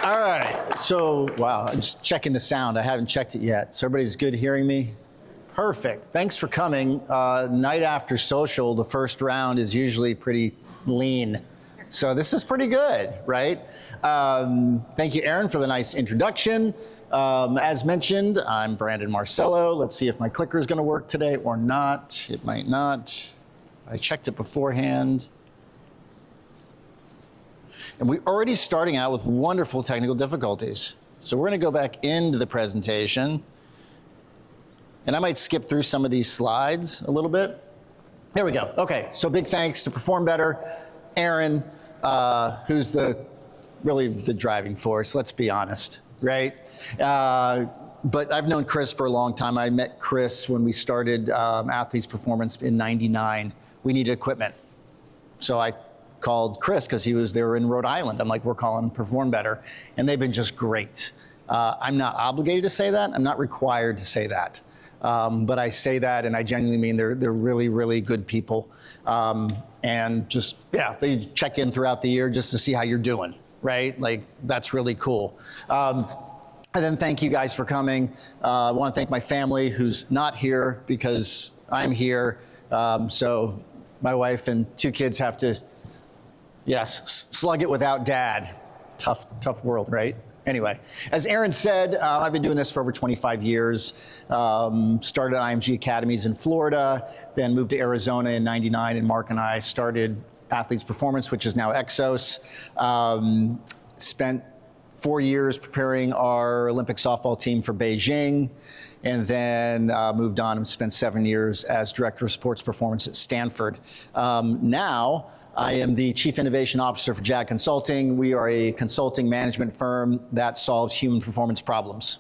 All right, so, wow, I'm just checking the sound. I haven't checked it yet. So everybody's good hearing me? Perfect. Thanks for coming. Night after social, the first round is usually pretty lean. So this is pretty good, right? Thank you, Aaron, for the nice introduction. As mentioned, I'm Brandon Marcello. Let's see if my clicker is going to work today or not. It might not. I checked it beforehand. And we're already starting out with wonderful technical difficulties. So we're going to go back into the presentation. And I might skip through some of these slides a little bit. There we go. Okay, so big thanks to Perform Better, Aaron, who's really the driving force, let's be honest, right? But I've known Chris for a long time. I met Chris when we started Athletes Performance in '99. We needed equipment. So I called Chris because they were in Rhode Island. I'm like, we're calling Perform Better. And they've been just great. I'm not obligated to say that. I'm not required to say that. But I say that, and I genuinely mean they're really, really good people. And just, yeah, they check in throughout the year just to see how you're doing, right? Like, that's really cool. And then thank you guys for coming. I want to thank my family who's not here because I'm here. So my wife and 2 kids have to, yes, slug it without dad. Tough world, right? Anyway, as Aaron said, I've been doing this for over 25 years. Started IMG Academies in Florida, then moved to Arizona in '99, and Mark and I started Athletes Performance, which is now Exos. Spent 4 years preparing our Olympic softball team for Beijing, and then moved on and spent 7 years as Director of Sports Performance at Stanford. Now, I am the Chief Innovation Officer for JAG Consulting. We are a consulting management firm that solves human performance problems.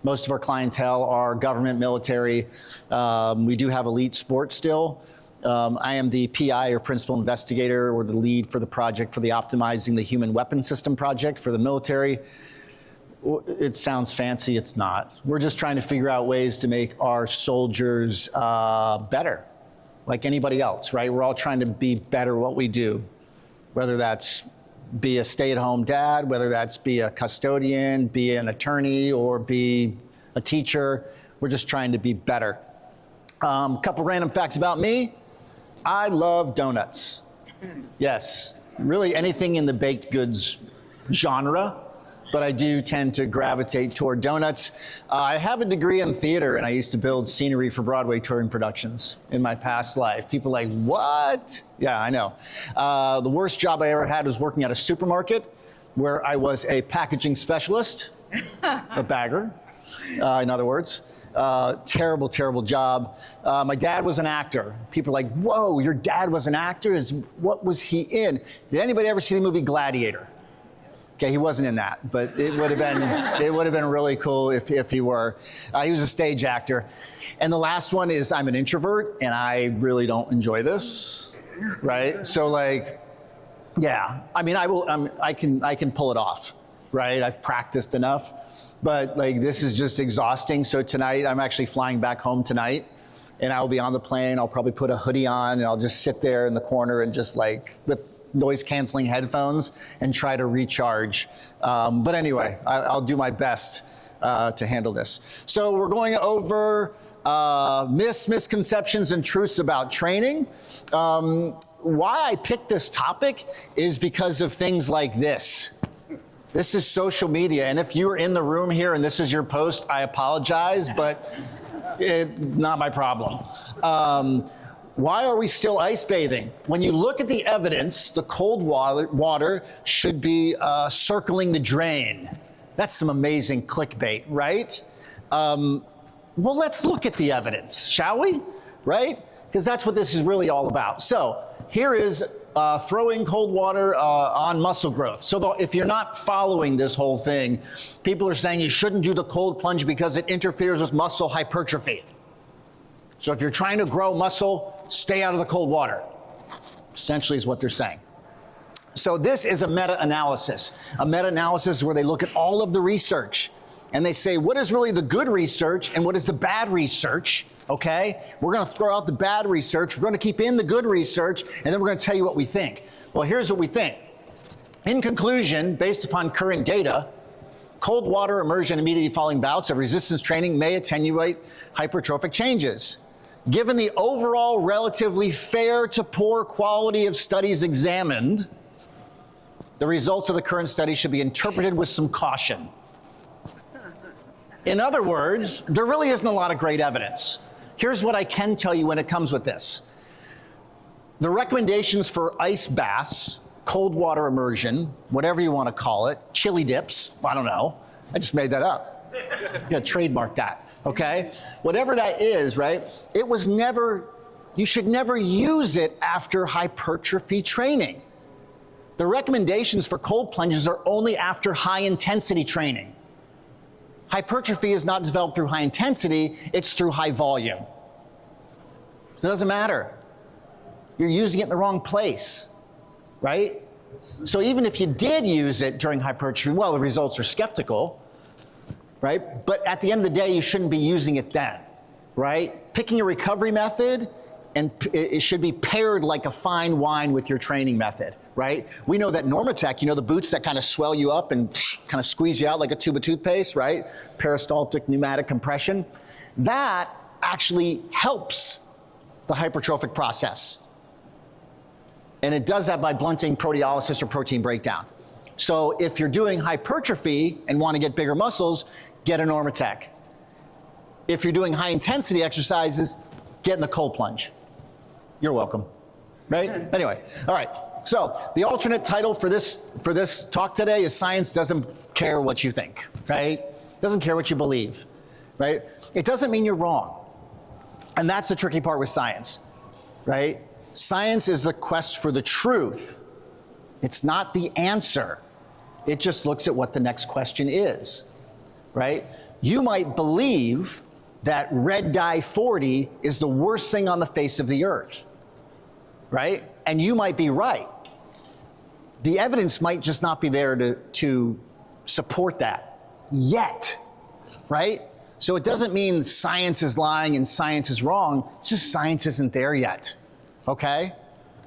Most of our clientele are government, military. We do have elite sports still. I am the PI, or principal investigator, or the lead for the project for the Optimizing the Human Weapon System project for the military. It sounds fancy, it's not. We're just trying to figure out ways to make our soldiers better. Like anybody else, right? We're all trying to be better at what we do, whether that's be a stay-at-home dad, whether that's be a custodian, be an attorney, or be a teacher. We're just trying to be better. Couple random facts about me. I love donuts. Yes, really anything in the baked goods genre, but I do tend to gravitate toward donuts. I have a degree in theater, and I used to build scenery for Broadway touring productions in my past life. People are like, what? Yeah, I know. The worst job I ever had was working at a supermarket where I was a packaging specialist, a bagger, in other words. Terrible, terrible job. My dad was an actor. People are like, whoa, your dad was an actor? What was he in? Did anybody ever see the movie Gladiator? Okay, he wasn't in that, but it would have been really cool if he were. He was a stage actor. And the last one is I'm an introvert, and I really don't enjoy this, right? So like, yeah, I mean, I can pull it off, right? I've practiced enough, but like this is just exhausting. So tonight, I'm actually flying back home tonight, and I'll be on the plane. I'll probably put a hoodie on, and I'll just sit there in the corner and just like with noise-canceling headphones and try to recharge. But anyway, I'll do my best to handle this. So we're going over misconceptions and truths about training. Why I picked this topic is because of things like this. This is social media, and if you're in the room here and this is your post, I apologize, but not my problem. Why are we still ice bathing? When you look at the evidence, the cold water should be circling the drain. That's some amazing clickbait, right? Well, let's look at the evidence, shall we? Right? Because that's what this is really all about. So here is throwing cold water on muscle growth. So if you're not following this whole thing, people are saying you shouldn't do the cold plunge because it interferes with muscle hypertrophy. So if you're trying to grow muscle, stay out of the cold water, essentially is what they're saying. So this is a meta-analysis. A meta-analysis is where they look at all of the research and they say, what is really the good research and what is the bad research, okay? We're gonna throw out the bad research, we're gonna keep in the good research, and then we're gonna tell you what we think. Well, here's what we think. In conclusion, based upon current data, Cold water immersion immediately following bouts of resistance training may attenuate hypertrophic changes. Given the overall relatively fair to poor quality of studies examined, the results of the current study should be interpreted with some caution. In other words, there really isn't a lot of great evidence. Here's what I can tell you when it comes with this. The recommendations for ice baths, cold water immersion, whatever you want to call it, chili dips, I don't know. I just made that up. You gotta trademark that, okay? Whatever that is, right? It was never, you should never use it after hypertrophy training. The recommendations for cold plunges are only after high intensity training. Hypertrophy is not developed through high intensity, it's through high volume. It doesn't matter. You're using it in the wrong place, right? So even if you did use it during hypertrophy, well, the results are skeptical, right? But at the end of the day, you shouldn't be using it then, right? Picking a recovery method, and it should be paired like a fine wine with your training method, right? We know that Normatec, you know, the boots that kind of swell you up and kind of squeeze you out like a tube of toothpaste, right? Peristaltic pneumatic compression. That actually helps the hypertrophic process. And it does that by blunting proteolysis or protein breakdown. So if you're doing hypertrophy and want to get bigger muscles, get a Normatec. If you're doing high intensity exercises, get in the cold plunge. You're welcome, right? Anyway, all right. So the alternate title for this talk today is Science Doesn't Care What You Think, right? Doesn't care what you believe, right? It doesn't mean you're wrong. And that's the tricky part with science, right? Science is the quest for the truth. It's not the answer. It just looks at what the next question is, right? You might believe that red dye 40 is the worst thing on the face of the earth, right? And you might be right. The evidence might just not be there to support that yet, right? So it doesn't mean science is lying and science is wrong. It's just science isn't there yet, okay?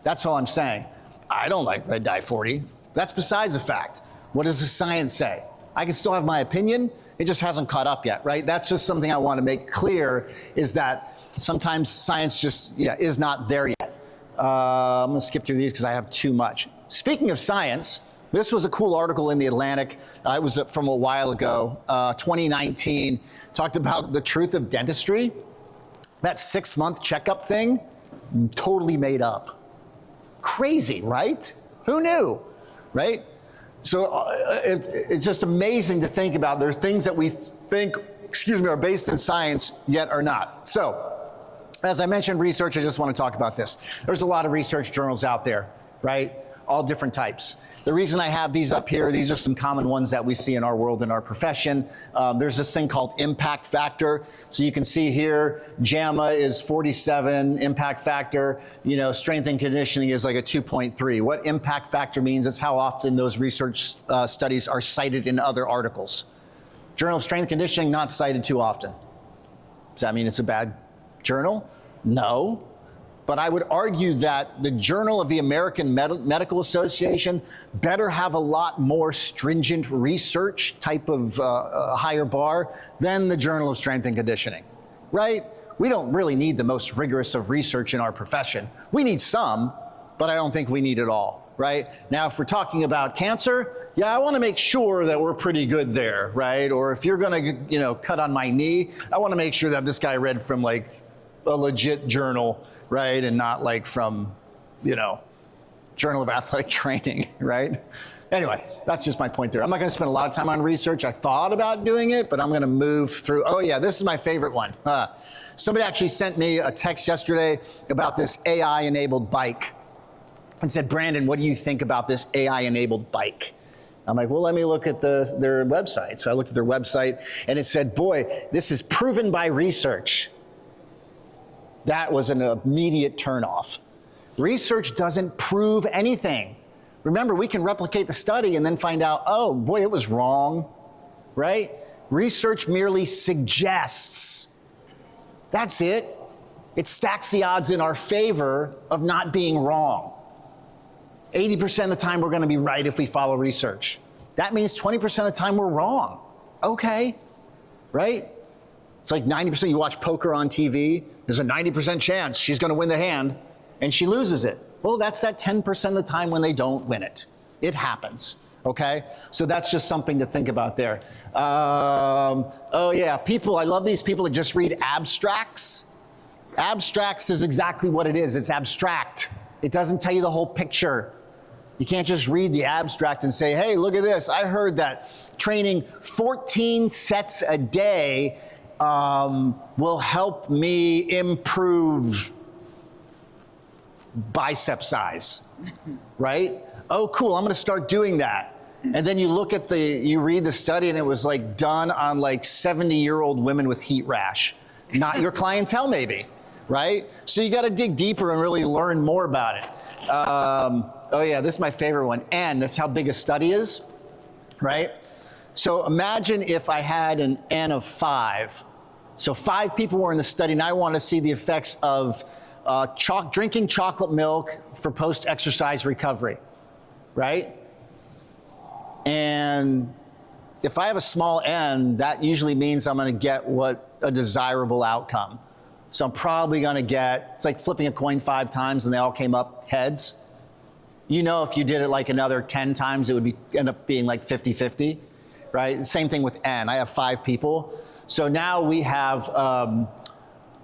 That's all I'm saying. I don't like red dye 40. That's besides the fact. What does the science say? I can still have my opinion. It just hasn't caught up yet, right? That's just something I want to make clear, is that sometimes science just is not there yet. I'm going to skip through these because I have too much. Speaking of science, this was a cool article in The Atlantic. It was from a while ago, 2019. Talked about the truth of dentistry. That 6-month checkup thing, totally made up. Crazy, right? Who knew, right? So it's just amazing to think about. There's things that we think, are based in science, yet are not. So, as I mentioned, research, I just want to talk about this. There's a lot of research journals out there, right? All different types. The reason I have these up here, these are some common ones that we see in our world, in our profession. There's this thing called impact factor. So you can see here, JAMA is 47, impact factor, strength and conditioning is like a 2.3. What impact factor means is how often those research studies are cited in other articles. Journal of Strength and Conditioning, not cited too often. Does that mean it's a bad journal? No. But I would argue that the Journal of the American Medical Association better have a lot more stringent research type of higher bar than the Journal of Strength and Conditioning, right? We don't really need the most rigorous of research in our profession. We need some, but I don't think we need it all, right? Now, if we're talking about cancer, I want to make sure that we're pretty good there, right? Or if you're going to, cut on my knee, I want to make sure that this guy read from like a legit journal, right? And not like from, Journal of Athletic Training, right? Anyway, that's just my point there. I'm not going to spend a lot of time on research. I thought about doing it, but I'm going to move through. Oh yeah, this is my favorite one. Somebody actually sent me a text yesterday about this AI-enabled bike and said, Brandon, what do you think about this AI-enabled bike? I'm like, well, let me look at their website. So I looked at their website and it said, boy, this is proven by research. That was an immediate turnoff. Research doesn't prove anything. Remember, we can replicate the study and then find out, oh boy, it was wrong, right? Research merely suggests. That's it. It stacks the odds in our favor of not being wrong. 80% of the time we're going to be right if we follow research. That means 20% of the time we're wrong. Okay, right? It's like 90%, you watch poker on TV, there's a 90% chance she's gonna win the hand, and she loses it. Well, that's that 10% of the time when they don't win it. It happens, okay? So that's just something to think about there. Oh yeah, people, I love these people that just read abstracts. Abstracts is exactly what it is, it's abstract. It doesn't tell you the whole picture. You can't just read the abstract and say, hey, look at this. I heard that training 14 sets a day will help me improve bicep size, right? Oh, cool, I'm gonna start doing that. And then you look at you read the study and it was like done on like 70-year-old women with heat rash. Not your clientele maybe, right? So you gotta dig deeper and really learn more about it. Oh yeah, this is my favorite one. N, that's how big a study is, right? So imagine if I had an N of 5. So 5 people were in the study, and I want to see the effects of drinking chocolate milk for post-exercise recovery, right? And if I have a small N, that usually means I'm going to get a desirable outcome. So I'm probably going to get, it's like flipping a coin 5 times and they all came up heads. You know, if you did it like another 10 times, it would end up being like 50-50, right? Same thing with N. I have 5 people. So now we have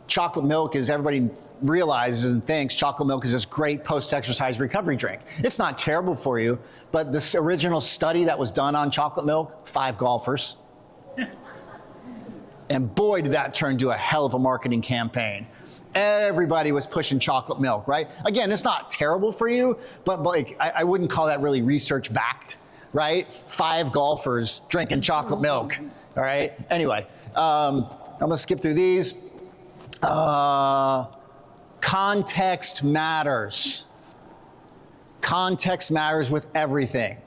chocolate milk, as everybody realizes and thinks, chocolate milk is this great post-exercise recovery drink. It's not terrible for you, but this original study that was done on chocolate milk, 5 golfers. And boy, did that turn into a hell of a marketing campaign. Everybody was pushing chocolate milk, right? Again, it's not terrible for you, but like, I wouldn't call that really research backed, right? 5 golfers drinking chocolate milk, all right? Anyway, I'm gonna skip through these. Context matters. Context matters with everything.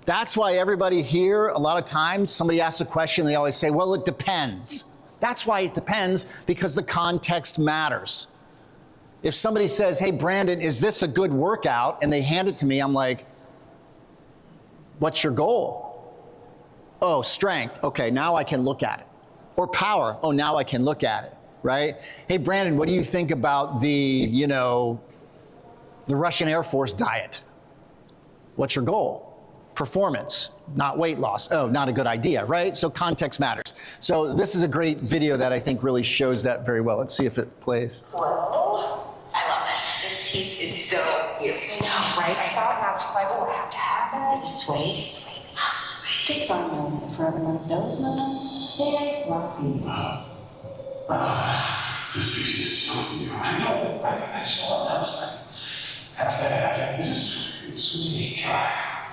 That's why everybody here, a lot of times, somebody asks a question, they always say, well, it depends. That's why it depends, because the context matters. If somebody says, hey, Brandon, is this a good workout? And they hand it to me, I'm like, what's your goal? Oh, strength. Okay, now I can look at it. Or power. Oh, now I can look at it, right? Hey, Brandon, what do you think about the Russian Air Force diet? What's your goal? Performance, not weight loss. Oh, not a good idea, right? So context matters. So this is a great video that I think really shows that very well. Let's see if it plays. Whoa. I love it. This piece is so cute. I know, right? I saw it and I was just like, oh, I have to have it. Is it suede? It's suede. Oh, suede. Stick on them for everyone knows them. There's one piece. This piece is so new. I know. I saw it. I was like, have to have it. This is sweet.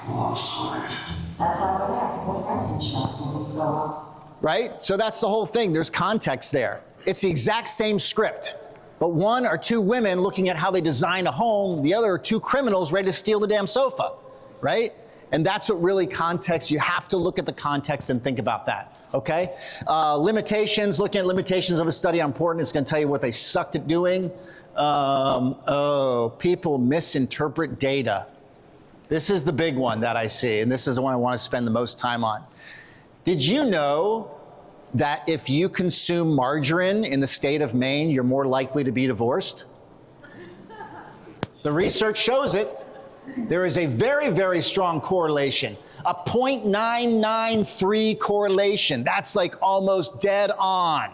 Oh, sweet. That's why we're there. With everything shots when we go up. Right? So that's the whole thing. There's context there. It's the exact same script, but one or 2 women looking at how they design a home, the other are 2 criminals ready to steal the damn sofa, right? And that's what really context, you have to look at the context and think about that, okay? Limitations, looking at limitations of a study are important. It's gonna tell you what they sucked at doing. People misinterpret data. This is the big one that I see, and this is the one I want to spend the most time on. Did you know that if you consume margarine in the state of Maine, you're more likely to be divorced? The research shows it. There is a very, very strong correlation, a 0.993 correlation. That's like almost dead on.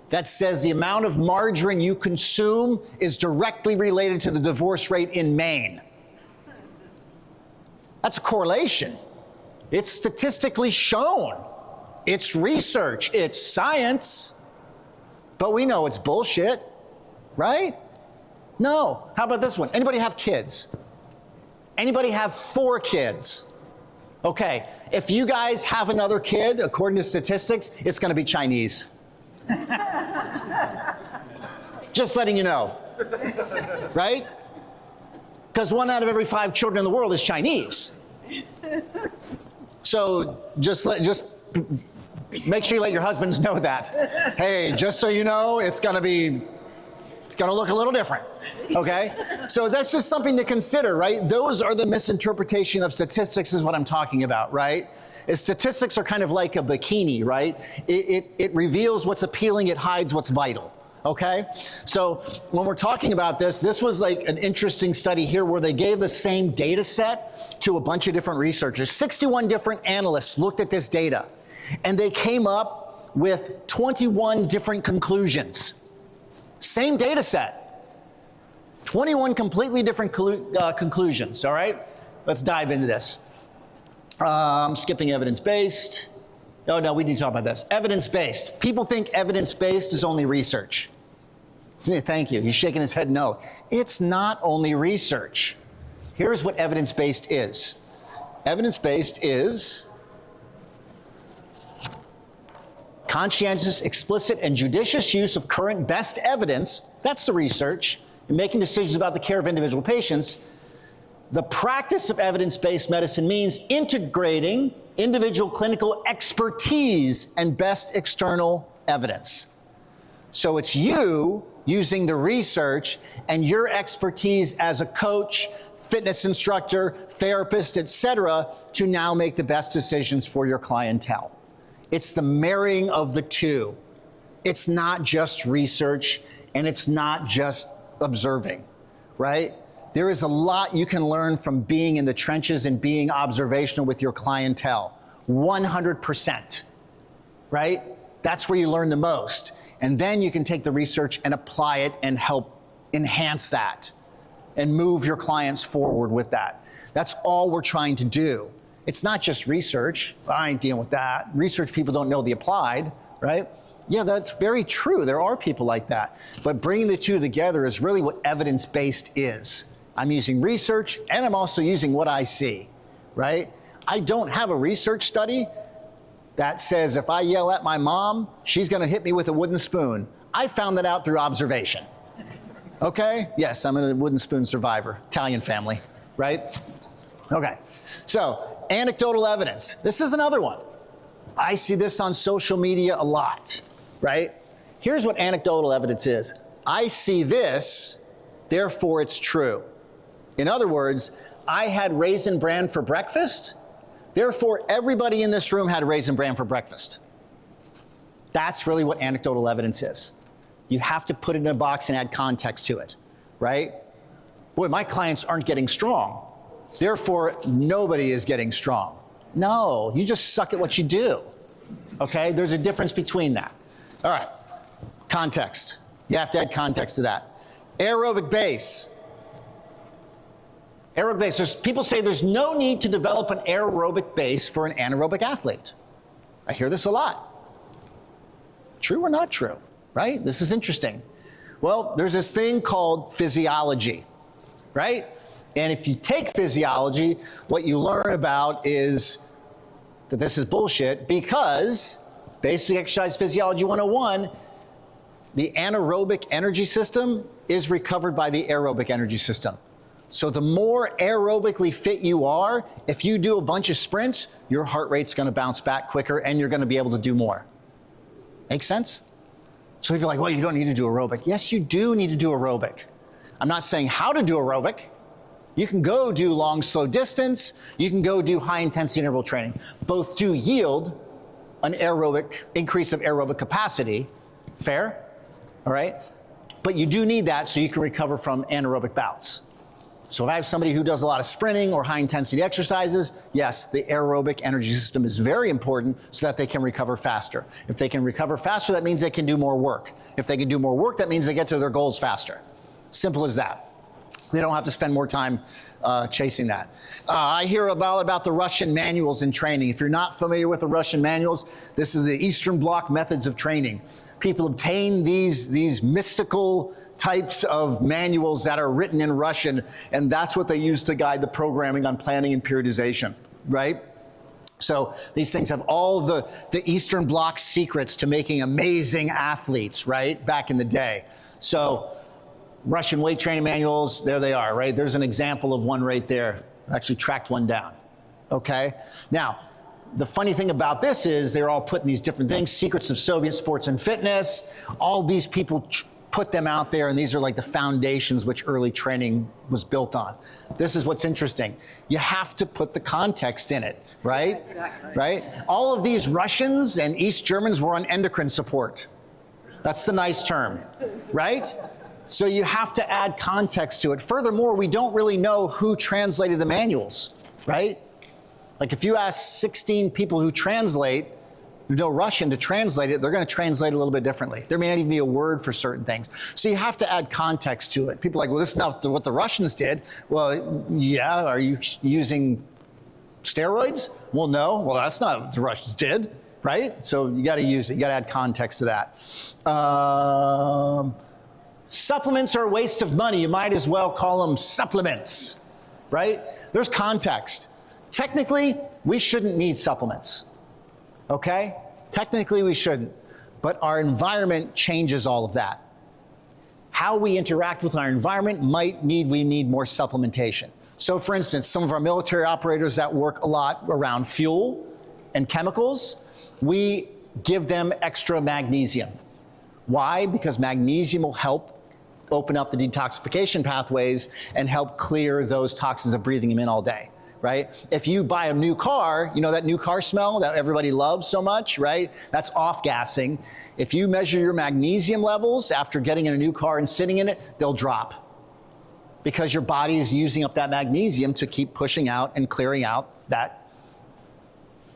That says the amount of margarine you consume is directly related to the divorce rate in Maine. That's a correlation. It's statistically shown. It's research, it's science, but we know it's bullshit, right? No. How about this one? Anybody have kids? Anybody have 4 kids? Okay, if you guys have another kid, according to statistics, it's gonna be Chinese. Just letting you know, right? Because 1 out of every 5 children in the world is Chinese. So just make sure you let your husbands know that. Hey, just so you know, it's gonna look a little different, okay? So that's just something to consider, right? Those are the misinterpretation of statistics is what I'm talking about, right? statistics are kind of like a bikini, right? It reveals what's appealing, it hides what's vital. Okay? So when we're talking about this was like an interesting study here where they gave the same data set to a bunch of different researchers. 61 different analysts looked at this data, and they came up with 21 different conclusions. Same data set, 21 completely different conclusions, all right? Let's dive into this. Skipping evidence-based. Oh, no, we need to talk about this. Evidence-based. People think evidence-based is only research. Thank you. He's shaking his head no. It's not only research. Here's what evidence-based is. Evidence-based is conscientious, explicit, and judicious use of current best evidence, that's the research, in making decisions about the care of individual patients. The practice of evidence-based medicine means integrating individual clinical expertise and best external evidence. So it's you using the research and your expertise as a coach, fitness instructor, therapist, etc., to now make the best decisions for your clientele. It's the marrying of the two. It's not just research, and it's not just observing, right? There is a lot you can learn from being in the trenches and being observational with your clientele. 100%, right? That's where you learn the most. And then you can take the research and apply it and help enhance that and move your clients forward with that. That's all we're trying to do. It's not just research. I ain't dealing with that. Research people don't know the applied, right? Yeah, that's very true. There are people like that. But bringing the two together is really what evidence-based is. I'm using research, and I'm also using what I see, right? I don't have a research study that says if I yell at my mom, she's going to hit me with a wooden spoon. I found that out through observation. Okay? Yes, I'm a wooden spoon survivor. Italian family, right? Okay. So, anecdotal evidence. This is another one. I see this on social media a lot, right? Here's what anecdotal evidence is. I see this, therefore it's true. In other words, I had Raisin Bran for breakfast, therefore everybody in this room had Raisin Bran for breakfast. That's really what anecdotal evidence is. You have to put it in a box and add context to it, right? Boy, my clients aren't getting strong, therefore nobody is getting strong. No, you just suck at what you do, okay? There's a difference between that. All right, context. You have to add context to that. Aerobic base. Aerobic base, people say there's no need to develop an aerobic base for an anaerobic athlete. I hear this a lot. True or not true, right? This is interesting. Well, there's this thing called physiology, right? And if you take physiology, what you learn about is that this is bullshit because Basic Exercise Physiology 101, the anaerobic energy system is recovered by the aerobic energy system. So the more aerobically fit you are, if you do a bunch of sprints, your heart rate's going to bounce back quicker and you're going to be able to do more. Make sense? So people are like, well, you don't need to do aerobic. Yes, you do need to do aerobic. I'm not saying how to do aerobic. You can go do long, slow distance. You can go do high intensity interval training. Both do yield an aerobic increase of aerobic capacity. Fair? All right? But you do need that so you can recover from anaerobic bouts. So if I have somebody who does a lot of sprinting or high intensity exercises, yes, the aerobic energy system is very important so that they can recover faster. If they can recover faster, that means they can do more work. If they can do more work, that means they get to their goals faster. Simple as that. They don't have to spend more time chasing that. I hear about the Russian manuals in training. If you're not familiar with the Russian manuals, this is the Eastern Bloc methods of training. People obtain these mystical types of manuals that are written in Russian, and that's what they use to guide the programming on planning and periodization, right? So these things have all the Eastern Bloc secrets to making amazing athletes, right, back in the day. So Russian weight training manuals, there they are, right? There's an example of one right there. I actually tracked one down, okay? Now, the funny thing about this is they're all putting these different things, secrets of Soviet sports and fitness. All these people put them out there, and these are like the foundations which early training was built on. This is what's interesting. You have to put the context in it, right? Exactly. Right? All of these Russians and East Germans were on endocrine support. That's the nice term, right? So you have to add context to it. Furthermore, we don't really know who translated the manuals, right? Like if you ask 16 people who know Russian to translate it, they're going to translate it a little bit differently. There may not even be a word for certain things. So you have to add context to it. People are like, well, this is not what the Russians did. Well, yeah, are you using steroids? Well, no. Well, that's not what the Russians did, right? So you got to use it. You got to add context to that. Supplements are a waste of money. You might as well call them supplements, right? There's context. Technically, we shouldn't need supplements. Okay? Technically, we shouldn't. But our environment changes all of that. How we interact with our environment we need more supplementation. So for instance, some of our military operators that work a lot around fuel and chemicals, we give them extra magnesium. Why? Because magnesium will help open up the detoxification pathways and help clear those toxins of breathing them in all day. Right? If you buy a new car, you know that new car smell that everybody loves so much, right? That's off-gassing. If you measure your magnesium levels after getting in a new car and sitting in it, they'll drop. Because your body is using up that magnesium to keep pushing out and clearing out that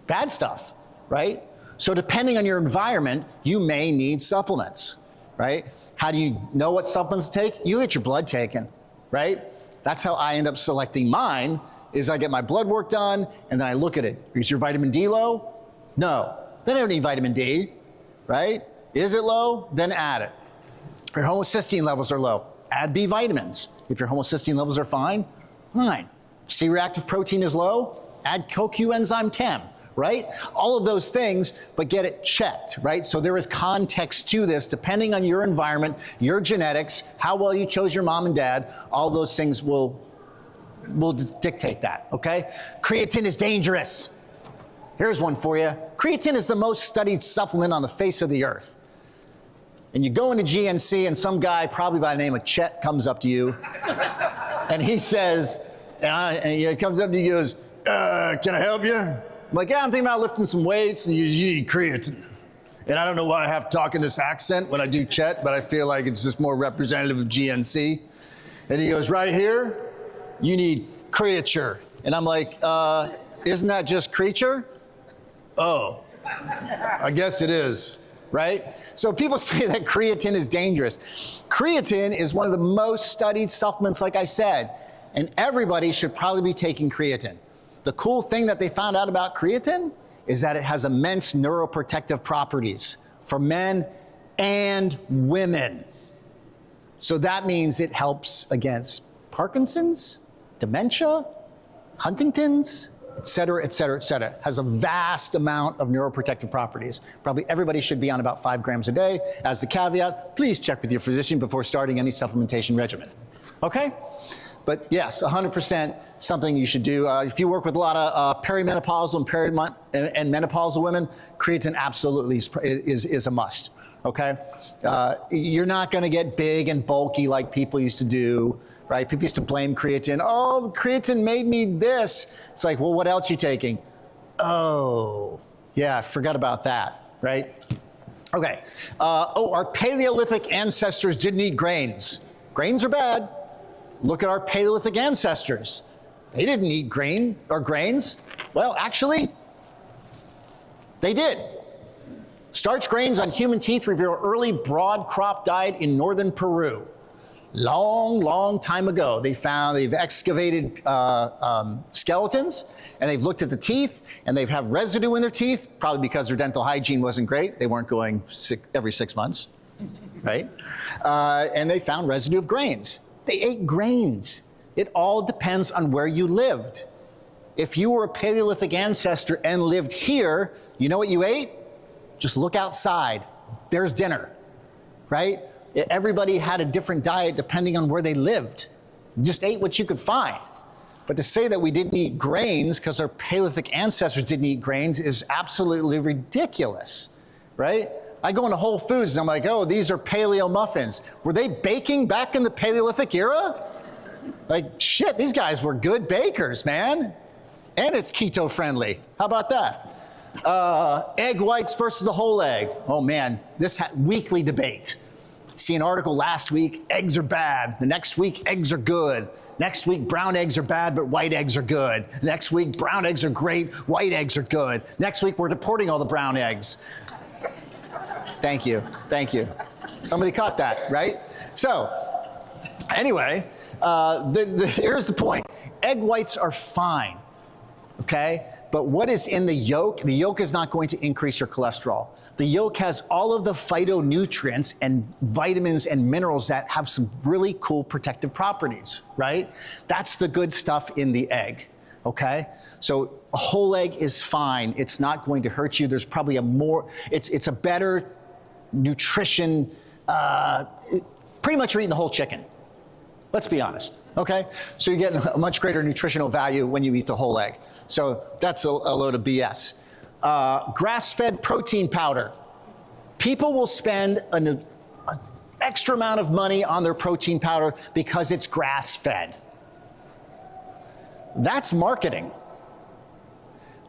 bad stuff, right? So depending on your environment, you may need supplements, right? How do you know what supplements to take? You get your blood taken, right? That's how I end up selecting mine. Is I get my blood work done, and then I look at it. Is your vitamin D low? No. Then I don't need vitamin D, right? Is it low? Then add it. Your homocysteine levels are low. Add B vitamins. If your homocysteine levels are fine, fine. C-reactive protein is low, add CoQ-enzyme 10, right? All of those things, but get it checked, right? So there is context to this depending on your environment, your genetics, how well you chose your mom and dad. All those things will dictate that, okay? Creatine is dangerous. Here's one for you. Creatine is the most studied supplement on the face of the earth. And you go into GNC and some guy, probably by the name of Chet, comes up to you and he says, and he comes up to you and goes, can I help you? I'm like, yeah, I'm thinking about lifting some weights, and you need creatine. And I don't know why I have to talk in this accent when I do Chet, but I feel like it's just more representative of GNC. And he goes, right here, you need creature. And I'm like, isn't that just creature? Oh, I guess it is, right? So people say that creatine is dangerous. Creatine is one of the most studied supplements, like I said, and everybody should probably be taking creatine. The cool thing that they found out about creatine is that it has immense neuroprotective properties for men and women. So that means it helps against Parkinson's, dementia, Huntington's, et cetera, et cetera, et cetera. Has a vast amount of neuroprotective properties. Probably everybody should be on about 5 grams a day. As the caveat, please check with your physician before starting any supplementation regimen. Okay? But yes, 100% something you should do. If you work with a lot of perimenopausal and menopausal women, creatine absolutely is a must. Okay? You're not going to get big and bulky like people used to do. Right? People used to blame creatine. Oh, creatine made me this. It's like, well, what else are you taking? Oh, yeah, I forgot about that, right? Okay. Our Paleolithic ancestors didn't eat grains. Grains are bad. Look at our Paleolithic ancestors. They didn't eat grain or grains. Well, actually, they did. Starch grains on human teeth reveal early broad crop diet in northern Peru. Long time ago, they've excavated skeletons, and they've looked at the teeth, and they have residue in their teeth, probably because their dental hygiene wasn't great. They weren't going every 6 months, right? And they found residue of grains. They ate grains. It all depends on where you lived. If you were a Paleolithic ancestor and lived here, you know what you ate? Just look outside. There's dinner, right? Everybody had a different diet depending on where they lived. You just ate what you could find. But to say that we didn't eat grains because our Paleolithic ancestors didn't eat grains is absolutely ridiculous, right? I go into Whole Foods and I'm like, oh, these are paleo muffins. Were they baking back in the Paleolithic era? Like, shit, these guys were good bakers, man. And it's keto friendly. How about that? Egg whites versus the whole egg. Oh man, this weekly debate. See an article last week, eggs are bad. The next week, eggs are good. Next week, brown eggs are bad, but white eggs are good. Next week, brown eggs are great, white eggs are good. Next week, we're deporting all the brown eggs. Thank you, thank you. Somebody caught that, right? So, anyway, here's the point. Egg whites are fine, okay? But what is in the yolk is not going to increase your cholesterol. The yolk has all of the phytonutrients and vitamins and minerals that have some really cool protective properties, right? That's the good stuff in the egg, okay? So a whole egg is fine. It's not going to hurt you. There's probably it's a better nutrition, pretty much you're eating the whole chicken. Let's be honest, okay? So you're getting a much greater nutritional value when you eat the whole egg. So that's a load of BS. Grass-fed protein powder. People will spend an extra amount of money on their protein powder because it's grass-fed. That's marketing.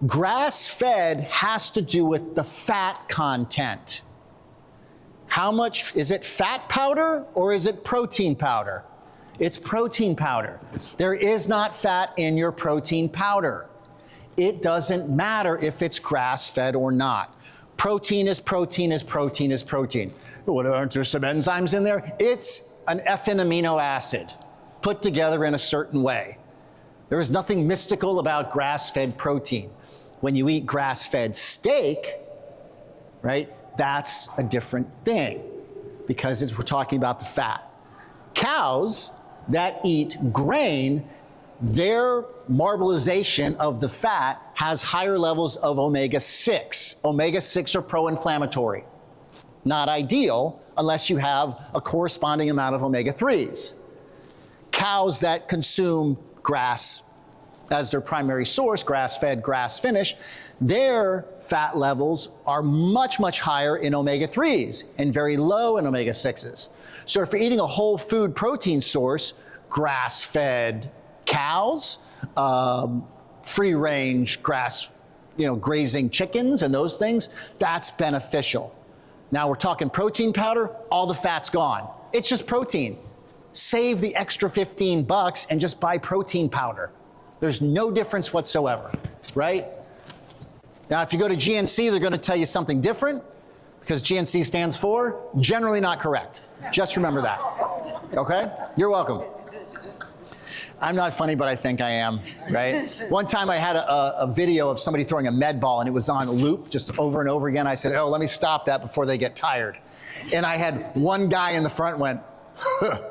Grass-fed has to do with the fat content. How much, is it fat powder or is it protein powder? It's protein powder. There is not fat in your protein powder. It doesn't matter if it's grass-fed or not. Protein is protein is protein is protein. What, aren't there some enzymes in there? It's an effing amino acid put together in a certain way. There is nothing mystical about grass-fed protein. When you eat grass-fed steak, right, that's a different thing because we're talking about the fat. Cows that eat grain, their marbleization of the fat has higher levels of omega-6. Omega-6 are pro-inflammatory. Not ideal unless you have a corresponding amount of omega-3s. Cows that consume grass as their primary source, grass-fed, grass-finished, their fat levels are much, much higher in omega-3s and very low in omega-6s. So if you're eating a whole food protein source, grass-fed cows, free-range grass, grazing chickens and those things, that's beneficial. Now we're talking protein powder, all the fat's gone. It's just protein. Save the extra $15 and just buy protein powder. There's no difference whatsoever, right? Now, if you go to GNC, they're going to tell you something different because GNC stands for generally not correct. Just remember that, okay? You're welcome. I'm not funny, but I think I am, right? One time I had a video of somebody throwing a med ball and it was on loop just over and over again. I said, oh, let me stop that before they get tired. And I had one guy in the front went, huh.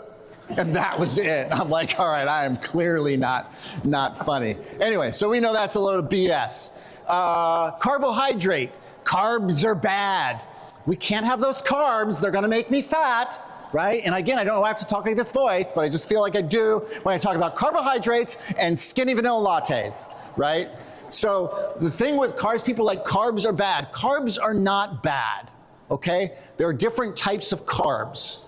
And that was it. I'm like, all right, I am clearly not funny. Anyway, so we know that's a load of BS. Carbohydrate. Carbs are bad. We can't have those carbs. They're going to make me fat, right? And again, I don't know why I have to talk like this voice, but I just feel like I do when I talk about carbohydrates and skinny vanilla lattes, right? So the thing with carbs, people like carbs are bad. Carbs are not bad, okay? There are different types of carbs.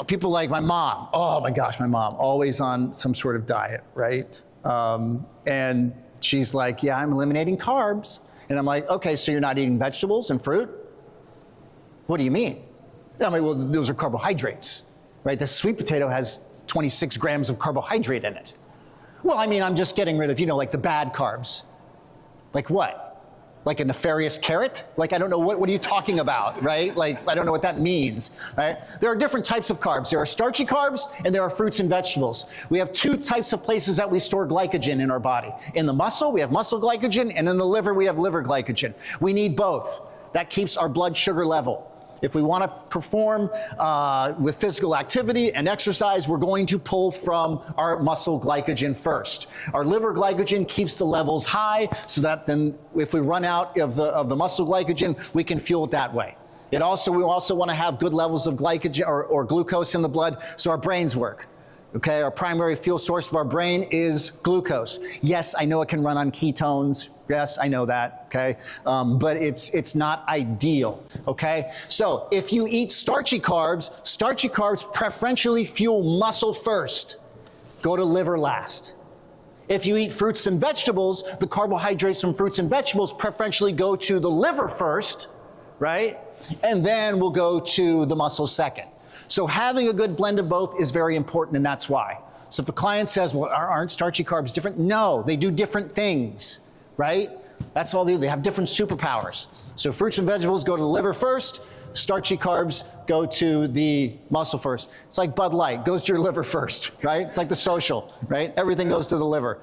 People like my mom. Oh my gosh, my mom, always on some sort of diet, right? And she's like, yeah, I'm eliminating carbs. And I'm like, okay, so you're not eating vegetables and fruit? What do you mean? I mean, well, those are carbohydrates, right? The sweet potato has 26 grams of carbohydrate in it. Well, I mean, I'm just getting rid of, like the bad carbs. Like what? Like a nefarious carrot? Like, I don't know, what are you talking about, right? Like, I don't know what that means, right? There are different types of carbs. There are starchy carbs and there are fruits and vegetables. We have two types of places that we store glycogen in our body. In the muscle, we have muscle glycogen, and in the liver, we have liver glycogen. We need both. That keeps our blood sugar level. If we want to perform with physical activity and exercise, we're going to pull from our muscle glycogen first. Our liver glycogen keeps the levels high so that then if we run out of the muscle glycogen, we can fuel it that way. We also want to have good levels of glycogen or glucose in the blood so our brains work. Okay, our primary fuel source of our brain is glucose. Yes, I know it can run on ketones. Yes, I know that, okay? But it's not ideal, okay? So if you eat starchy carbs preferentially fuel muscle first. Go to liver last. If you eat fruits and vegetables, the carbohydrates from fruits and vegetables preferentially go to the liver first, right? And then we'll go to the muscle second. So having a good blend of both is very important, and that's why. So if a client says, well, aren't starchy carbs different? No, they do different things, right? That's all they do. They have different superpowers. So fruits and vegetables go to the liver first. Starchy carbs go to the muscle first. It's like Bud Light, goes to your liver first, right? It's like the social, right? Everything goes to the liver.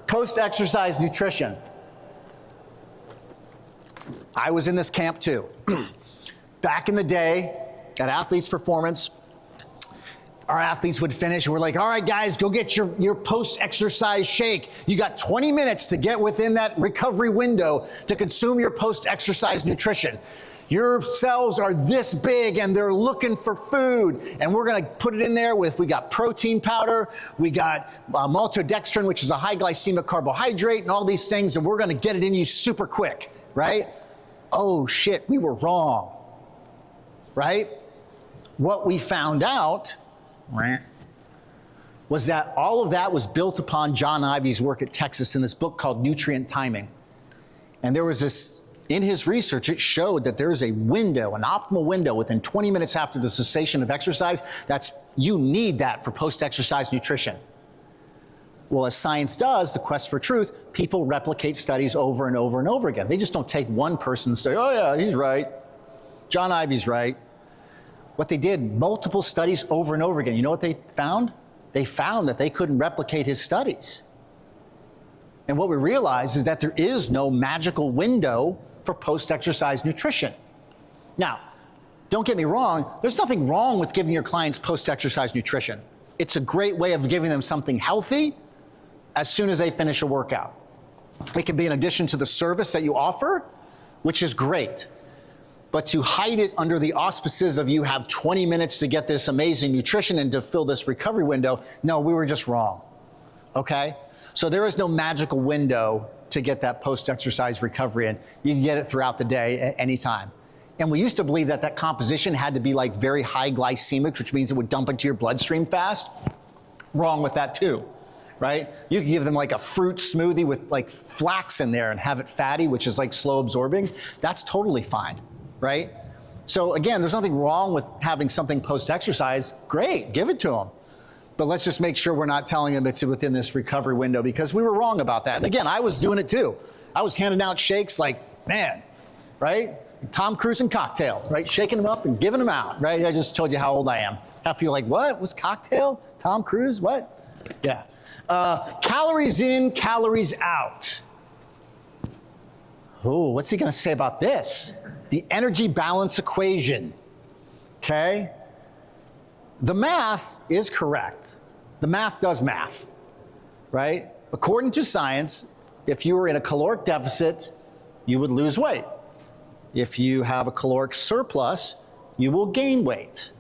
Post-exercise nutrition. I was in this camp too. Back in the day, at Athletes Performance, our athletes would finish and we're like, all right, guys, go get your post-exercise shake. You got 20 minutes to get within that recovery window to consume your post-exercise nutrition. Your cells are this big and they're looking for food. And we're gonna put it in there we got protein powder, we got maltodextrin, which is a high glycemic carbohydrate, and all these things, and we're gonna get it in you super quick, right? Oh shit, we were wrong, right? What we found out was that all of that was built upon John Ivey's work at Texas in this book called Nutrient Timing. And there was this, in his research, it showed that there's a window, an optimal window within 20 minutes after the cessation of exercise. You need that for post-exercise nutrition. Well, as science does, the quest for truth, people replicate studies over and over and over again. They just don't take one person and say, oh yeah, he's right. John Ivey's right. What they did, multiple studies over and over again. You know what they found? They found that they couldn't replicate his studies. And what we realized is that there is no magical window for post-exercise nutrition. Now, don't get me wrong, there's nothing wrong with giving your clients post-exercise nutrition. It's a great way of giving them something healthy as soon as they finish a workout. It can be in addition to the service that you offer, which is great. But to hide it under the auspices of you have 20 minutes to get this amazing nutrition and to fill this recovery window, no, we were just wrong, okay? So there is no magical window to get that post-exercise recovery in. You can get it throughout the day at any time. And we used to believe that that composition had to be like very high glycemic, which means it would dump into your bloodstream fast. Wrong with that too, right? You can give them like a fruit smoothie with like flax in there and have it fatty, which is like slow absorbing. That's totally fine, right? So again, there's nothing wrong with having something post-exercise. Great, give it to them. But let's just make sure we're not telling them it's within this recovery window, because we were wrong about that. And again, I was doing it too. I was handing out shakes like, man, right? Tom Cruise and cocktail, right? Shaking them up and giving them out, right? I just told you how old I am. Half people are like, what? Was cocktail? Tom Cruise? What? Yeah. Calories in, calories out. Oh, what's he going to say about this? The energy balance equation, okay? The math is correct. The math does math, right? According to science, if you were in a caloric deficit, you would lose weight. If you have a caloric surplus, you will gain weight,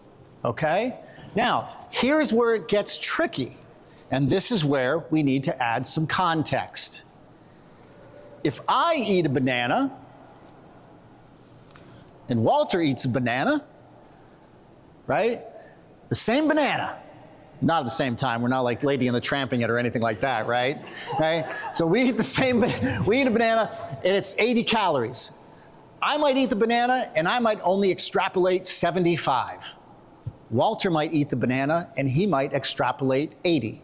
okay? Now, here's where it gets tricky, and this is where we need to add some context. If I eat a banana, and Walter eats a banana, right? The same banana, not at the same time. We're not like Lady and the Tramping it or anything like that, right? Right? So we eat a banana and it's 80 calories. I might eat the banana and I might only extrapolate 75. Walter might eat the banana and he might extrapolate 80.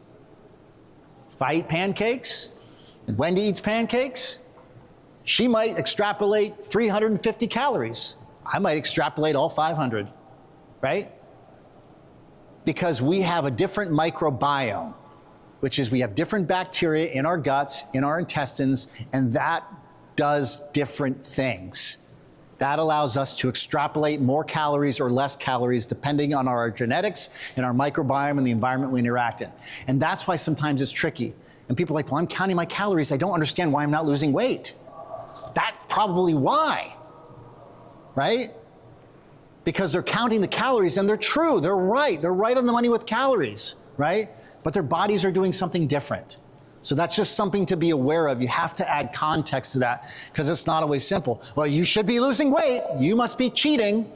If I eat pancakes and Wendy eats pancakes, she might extrapolate 350 calories. I might extrapolate all 500, right? Because we have a different microbiome, which is we have different bacteria in our guts, in our intestines, and that does different things. That allows us to extrapolate more calories or less calories depending on our genetics and our microbiome and the environment we interact in. And that's why sometimes it's tricky. And people are like, well, I'm counting my calories. I don't understand why I'm not losing weight. That's probably why, right? because they're counting the calories, and they're true, they're right on the money with calories, right? But their bodies are doing something different. So that's just something to be aware of. You have to add context to that because it's not always simple. Well, you should be losing weight. You must be cheating.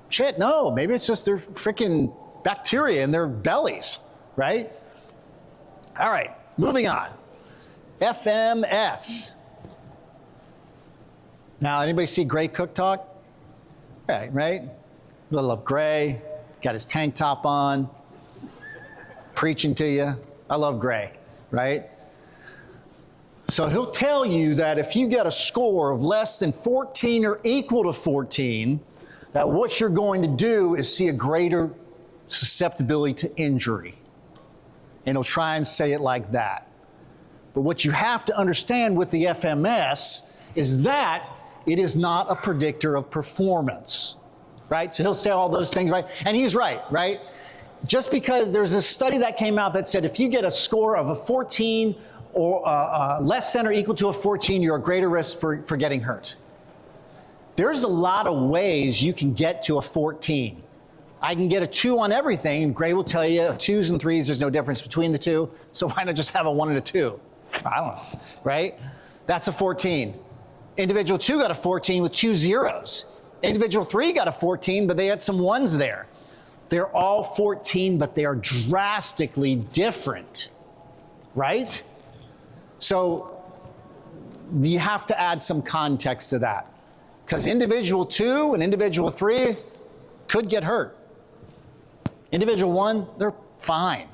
Shit, no, maybe it's just their freaking bacteria in their bellies, right? All right, moving on. FMS. Now, anybody see Gray Cook talk? Right? I love Gray. Got his tank top on, preaching to you. I love Gray, right? So he'll tell you that if you get a score of less than 14 or equal to 14, that what you're going to do is see a greater susceptibility to injury. And he'll try and say it like that. But what you have to understand with the FMS is that it is not a predictor of performance, right? So he'll say all those things, right? And he's right? Just because there's a study that came out that said if you get a score of a 14 or less than or equal to a 14, you're at greater risk for getting hurt. There's a lot of ways you can get to a 14. I can get a 2 on everything, and Gray will tell you 2s and 3s, there's no difference between the two, so why not just have a 1 and a 2? I don't know, right? That's a 14. Individual 2 got a 14 with 2 zeros. Individual 3 got a 14, but they had some 1s there. They're all 14, but they are drastically different, right? So you have to add some context to that. Because individual 2 and individual 3 could get hurt. Individual 1, they're fine,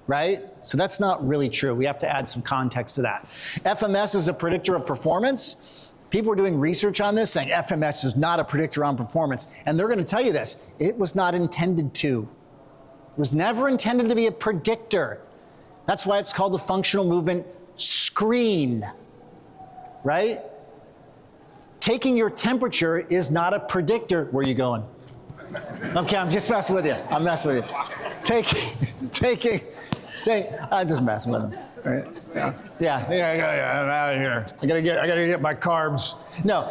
right? So that's not really true. We have to add some context to that. FMS is a predictor of performance. People are doing research on this saying FMS is not a predictor on performance. And they're going to tell you this. It was not intended to. It was never intended to be a predictor. That's why it's called the functional movement screen, right? Taking your temperature is not a predictor. Where are you going? Okay, I'm just messing with you. I'm messing with you. I'm just messing with him. Right? Yeah, I'm out of here. I gotta get my carbs. No,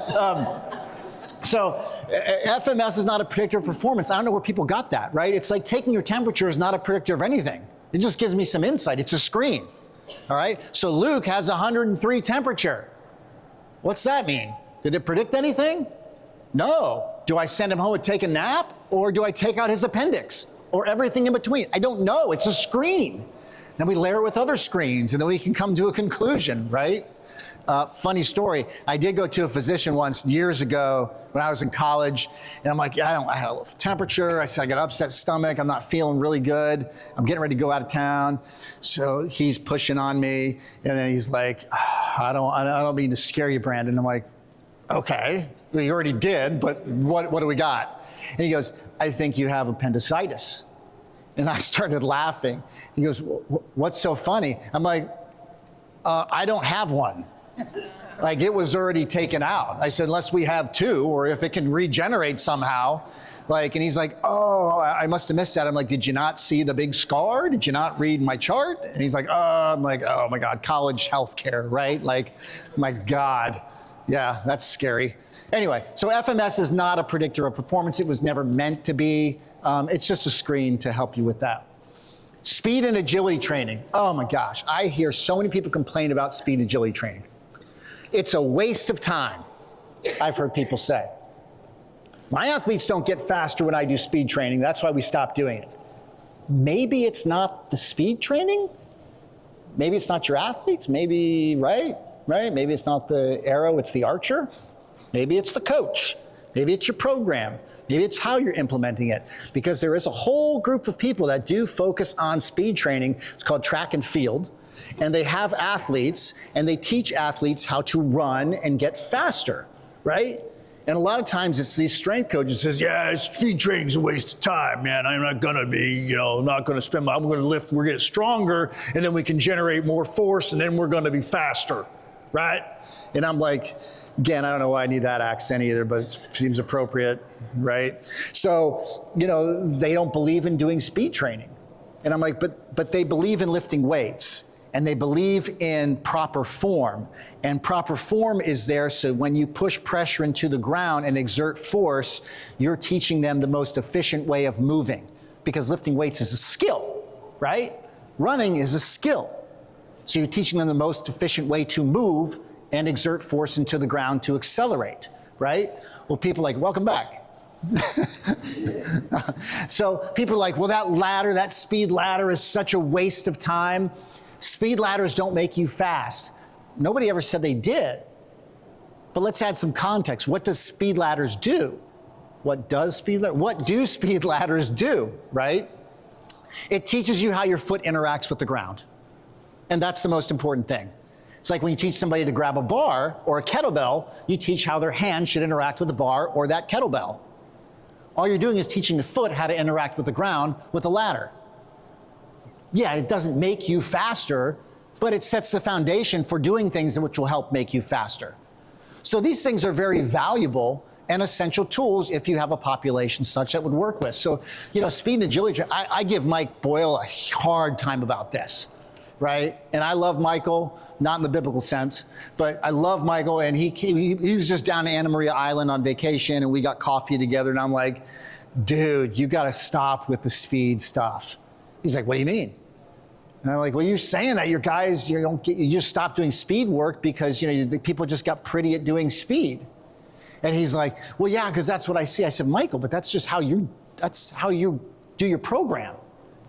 so FMS is not a predictor of performance. I don't know where people got that, right? It's like taking your temperature is not a predictor of anything. It just gives me some insight. It's a screen, all right? So Luke has 103 temperature. What's that mean? Did it predict anything? No. Do I send him home and take a nap? Or do I take out his appendix? Or everything in between? I don't know. It's a screen. Then we layer it with other screens, and then we can come to a conclusion, right? Funny story. I did go to a physician once years ago when I was in college, and I'm like, I had a low temperature. I said, I got an upset stomach. I'm not feeling really good. I'm getting ready to go out of town. So he's pushing on me, and then he's like, I don't mean to scare you, Brandon. I'm like, okay, well, you already did, but what do we got? And he goes, I think you have appendicitis. And I started laughing. He goes, what's so funny? I'm like, I don't have one. Like, it was already taken out. I said, unless we have 2, or if it can regenerate somehow. Like, and he's like, oh, I must have missed that. I'm like, did you not see the big scar? Did you not read my chart? And he's like, I'm like, oh my God, college healthcare, right? Like, my God. Yeah, that's scary. Anyway, so FMS is not a predictor of performance. It was never meant to be. It's just a screen to help you with that. Speed and agility training. Oh my gosh, I hear so many people complain about speed and agility training. It's a waste of time, I've heard people say. My athletes don't get faster when I do speed training. That's why we stopped doing it. Maybe it's not the speed training. Maybe it's not your athletes. Maybe, right? Maybe it's not the arrow, it's the archer. Maybe it's the coach. Maybe it's your program. Maybe it's how you're implementing it. Because there is a whole group of people that do focus on speed training. It's called track and field. And they have athletes, and they teach athletes how to run and get faster, right? And a lot of times it's these strength coaches says, yeah, speed training's a waste of time, man. I'm not gonna be, not gonna spend I'm gonna lift, we're getting stronger, and then we can generate more force, and then we're gonna be faster, right? And I'm like, again, I don't know why I need that accent either, but it seems appropriate, right? So, they don't believe in doing speed training. And I'm like, but they believe in lifting weights. and they believe in proper form. And proper form is there so when you push pressure into the ground and exert force, you're teaching them the most efficient way of moving, because lifting weights is a skill, right? Running is a skill. So you're teaching them the most efficient way to move and exert force into the ground to accelerate, right? Well, people are like, welcome back. So people are like, well, that ladder, that speed ladder is such a waste of time. Speed ladders don't make you fast. Nobody ever said they did. But let's add some context. What does speed ladders do? What do speed ladders do, right? It teaches you how your foot interacts with the ground. And that's the most important thing. It's like when you teach somebody to grab a bar or a kettlebell, you teach how their hand should interact with the bar or that kettlebell. All you're doing is teaching the foot how to interact with the ground with a ladder. Yeah, it doesn't make you faster, but it sets the foundation for doing things which will help make you faster. So these things are very valuable and essential tools if you have a population such that would work with. So, speed and agility, I give Mike Boyle a hard time about this, right? And I love Michael, not in the biblical sense, but I love Michael, and he was just down to Anna Maria Island on vacation, and we got coffee together, and I'm like, dude, you gotta stop with the speed stuff. He's like, what do you mean? And I'm like, well, you're saying that your guys, you just stop doing speed work because the people just got pretty at doing speed. And he's like, well, yeah, because that's what I see. I said, Michael, but that's just how you do your program,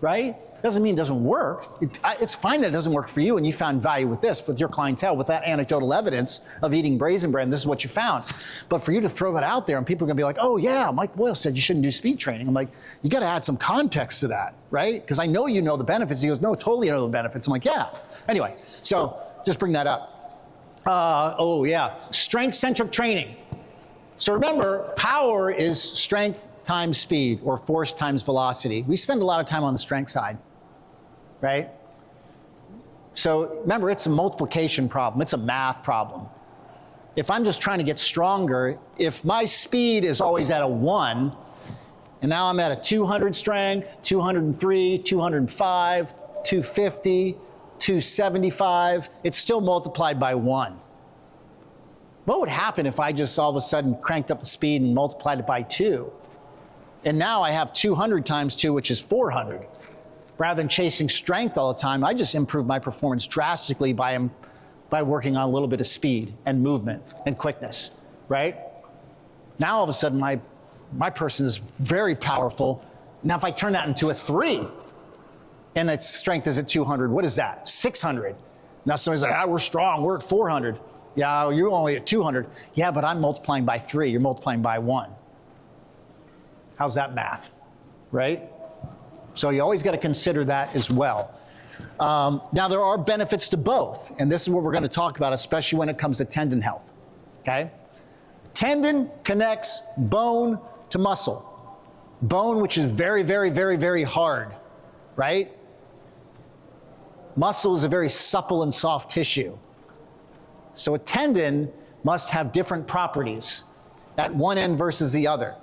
right? Doesn't mean it doesn't work. It's fine that it doesn't work for you and you found value with this, with your clientele, with that anecdotal evidence of eating Brazen Bread, and this is what you found. But for you to throw that out there and people are gonna be like, oh yeah, Mike Boyle said you shouldn't do speed training. I'm like, you gotta add some context to that, right? Because I know you know the benefits. He goes, no, totally know the benefits. I'm like, yeah. Anyway, so just bring that up. Oh yeah, strength-centric training. So remember, power is strength times speed, or force times velocity. We spend a lot of time on the strength side, right? So remember, it's a multiplication problem. It's a math problem. If I'm just trying to get stronger, if my speed is always at a 1, and now I'm at a 200 strength, 203, 205, 250, 275, it's still multiplied by 1. What would happen if I just all of a sudden cranked up the speed and multiplied it by 2? And now I have 200 times 2, which is 400. Rather than chasing strength all the time, I just improved my performance drastically by working on a little bit of speed and movement and quickness, right? Now all of a sudden my person is very powerful. Now if I turn that into a 3 and its strength is at 200, what is that? 600. Now somebody's like, we're strong, we're at 400. Yeah, you're only at 200. Yeah, but I'm multiplying by 3, you're multiplying by 1. How's that math, right? So you always got to consider that as well. Now there are benefits to both, and this is what we're going to talk about, especially when it comes to tendon health, okay? Tendon connects bone to muscle. Bone, which is very, very, very, very hard, right? Muscle is a very supple and soft tissue. So a tendon must have different properties at one end versus the other,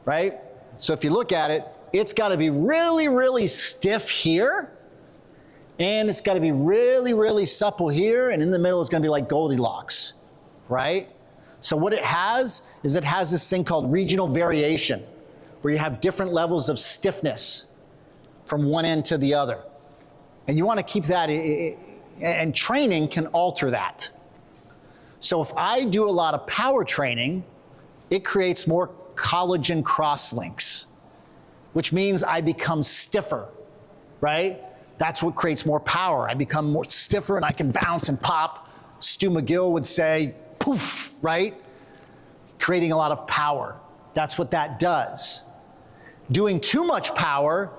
right? So if you look at it, it's got to be really, really stiff here, and it's got to be really, really supple here, and in the middle it's going to be like Goldilocks, right? So what it has is it has this thing called regional variation, where you have different levels of stiffness from one end to the other. And you want to keep that, and training can alter that. So if I do a lot of power training, it creates more collagen crosslinks, which means I become stiffer, right? That's what creates more power. I become more stiffer and I can bounce and pop. Stu McGill would say, poof, right? Creating a lot of power. That's what that does. Doing too much power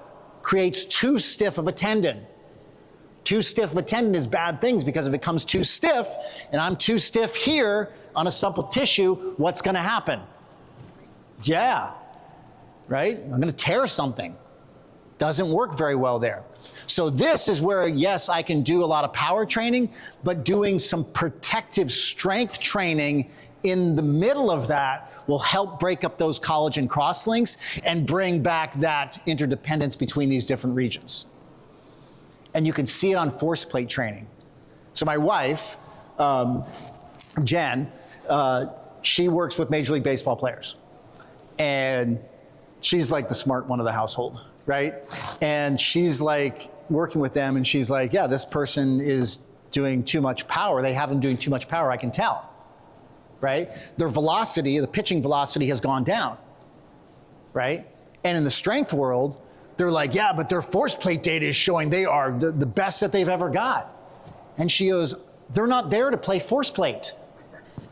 creates too stiff of a tendon. Too stiff of a tendon is bad things, because if it comes too stiff and I'm too stiff here on a supple tissue, what's gonna happen? Yeah, right? I'm gonna tear something. Doesn't work very well there. So this is where, yes, I can do a lot of power training, but doing some protective strength training in the middle of that will help break up those collagen crosslinks and bring back that interdependence between these different regions. And you can see it on force plate training. So my wife, Jen, she works with Major League Baseball players. And she's like the smart one of the household, right? And she's like working with them, and she's like, yeah, this person is doing too much power. They have them doing too much power, I can tell, right? Their velocity, the pitching velocity has gone down, right? And in the strength world, they're like, yeah, but their force plate data is showing they are the best that they've ever got. And she goes, they're not there to play force plate.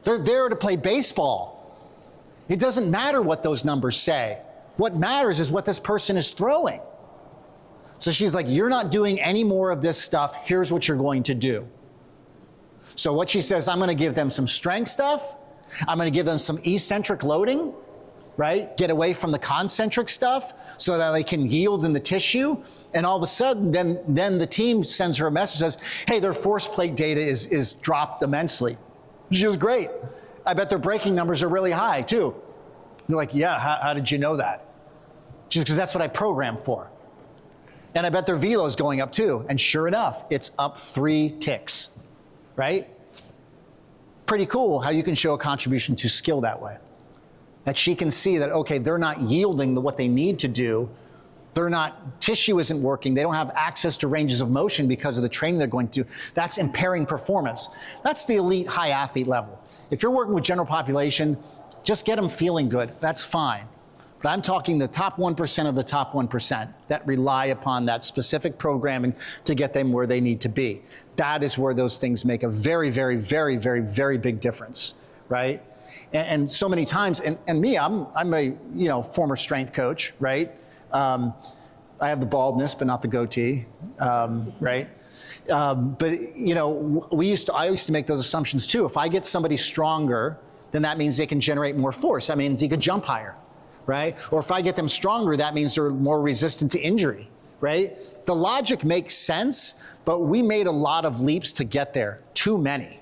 They're there to play baseball. It doesn't matter what those numbers say. What matters is what this person is throwing. So she's like, you're not doing any more of this stuff. Here's what you're going to do. So what she says, I'm going to give them some strength stuff. I'm going to give them some eccentric loading, right? Get away from the concentric stuff so that they can yield in the tissue. And all of a sudden, then the team sends her a message, says, hey, their force plate data is dropped immensely. She goes, great. I bet their braking numbers are really high too. They're like, yeah, how did you know that? Just because that's what I programmed for. And I bet their velo is going up too. And sure enough, it's up 3 ticks, right? Pretty cool how you can show a contribution to skill that way. That she can see that, okay, they're not yielding what they need to do. Tissue isn't working. They don't have access to ranges of motion because of the training they're going to do. That's impairing performance. That's the elite high athlete level. If you're working with general population, just get them feeling good. That's fine. But I'm talking the top 1% of the top 1% that rely upon that specific programming to get them where they need to be. That is where those things make a very, very, very, very, very big difference, right? And so many times, and me, I'm a former strength coach, right? I have the baldness, but not the goatee, right? But I used to make those assumptions too. If I get somebody stronger, then that means they can generate more force. That means they could jump higher, right? Or if I get them stronger, that means they're more resistant to injury, right? The logic makes sense, but we made a lot of leaps to get there, too many.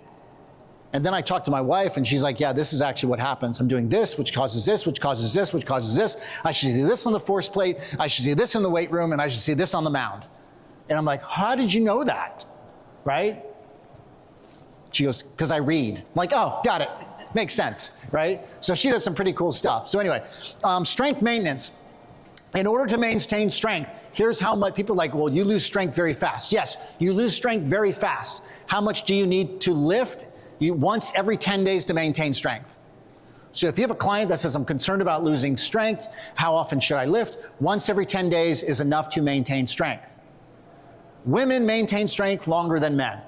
And then I talked to my wife, and she's like, yeah, this is actually what happens. I'm doing this, which causes this, which causes this, which causes this. I should see this on the force plate. I should see this in the weight room, and I should see this on the mound. And I'm like, how did you know that, right? She goes, because I read. I'm like, oh, got it. Makes sense, right? So she does some pretty cool stuff. So anyway, strength maintenance. In order to maintain strength, here's how much people are like, well, you lose strength very fast. Yes, you lose strength very fast. How much do you need to lift? Once every 10 days to maintain strength. So if you have a client that says, I'm concerned about losing strength, how often should I lift? Once every 10 days is enough to maintain strength. Women maintain strength longer than men.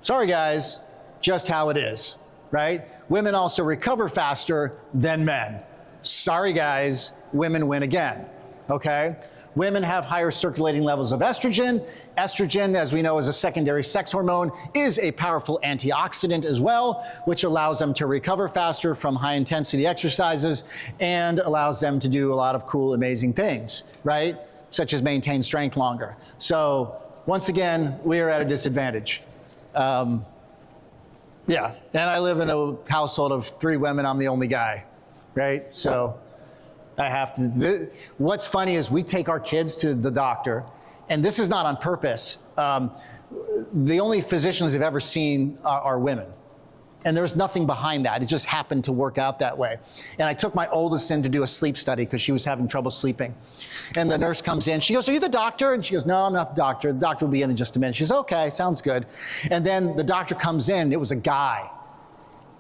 Sorry guys, just how it is, right? Women also recover faster than men. Sorry guys, women win again, okay? Women have higher circulating levels of estrogen. Estrogen, as we know, is a secondary sex hormone, is a powerful antioxidant as well, which allows them to recover faster from high-intensity exercises and allows them to do a lot of cool, amazing things, right? Such as maintain strength longer. So, once again, we are at a disadvantage. Yeah, and I live in a household of 3 women. I'm the only guy, right? So I have to. What's funny is we take our kids to the doctor, and this is not on purpose. The only physicians I've ever seen are women. And there's nothing behind that. It just happened to work out that way. And I took my oldest in to do a sleep study because she was having trouble sleeping. And the nurse comes in. She goes, are you the doctor? And she goes, no, I'm not the doctor. The doctor will be in just a minute. She says, okay, sounds good. And then the doctor comes in. It was a guy.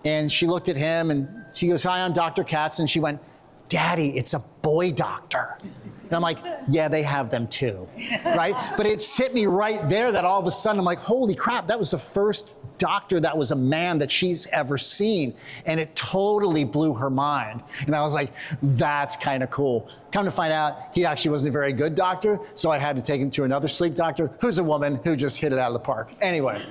And she looked at him and she goes, hi, I'm Dr. Katz. And she went, Daddy, it's a boy doctor. And I'm like, yeah, they have them too, right? But it hit me right there that all of a sudden I'm like, holy crap, that was the first doctor that was a man that she's ever seen. And it totally blew her mind. And I was like, that's kind of cool. Come to find out, he actually wasn't a very good doctor, so I had to take him to another sleep doctor, who's a woman who just hit it out of the park. Anyway,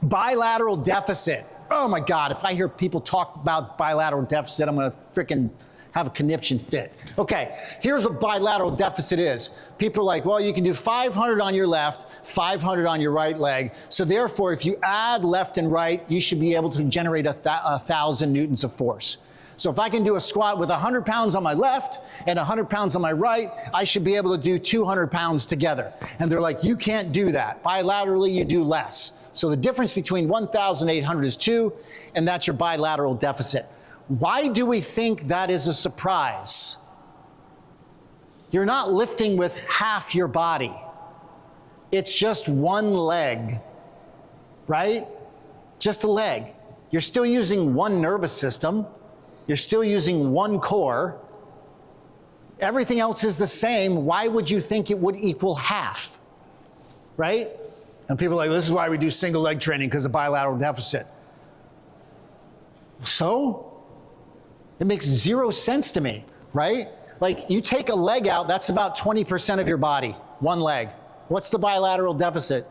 bilateral deficit. Oh my God, if I hear people talk about bilateral deficit, I'm gonna freaking have a conniption fit. Okay, here's what bilateral deficit is. People are like, well, you can do 500 on your left, 500 on your right leg. So therefore, if you add left and right, you should be able to generate 1,000 newtons of force. So if I can do a squat with 100 pounds on my left and 100 pounds on my right, I should be able to do 200 pounds together. And they're like, you can't do that. Bilaterally, you do less. So the difference between 1,800 is 2, and that's your bilateral deficit. Why do we think that is a surprise? You're not lifting with half your body. It's just one leg, right? Just a leg. You're still using one nervous system. You're still using one core. Everything else is the same. Why would you think it would equal half, right? And people are like, this is why we do single leg training, because of bilateral deficit. So? It makes zero sense to me, right? Like, you take a leg out, that's about 20% of your body, one leg. What's the bilateral deficit?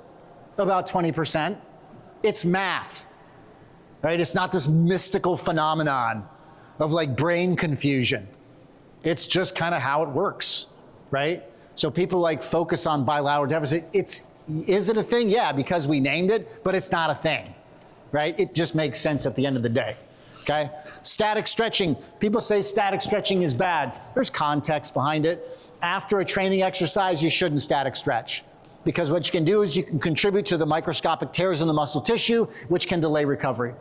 About 20%. It's math, right? It's not this mystical phenomenon of like brain confusion. It's just kind of how it works, right? So people like focus on bilateral deficit. Is it a thing? Yeah, because we named it, but it's not a thing, right? It just makes sense at the end of the day, okay? Static stretching. People say static stretching is bad. There's context behind it. After a training exercise, you shouldn't static stretch, because what you can do is you can contribute to the microscopic tears in the muscle tissue, which can delay recovery.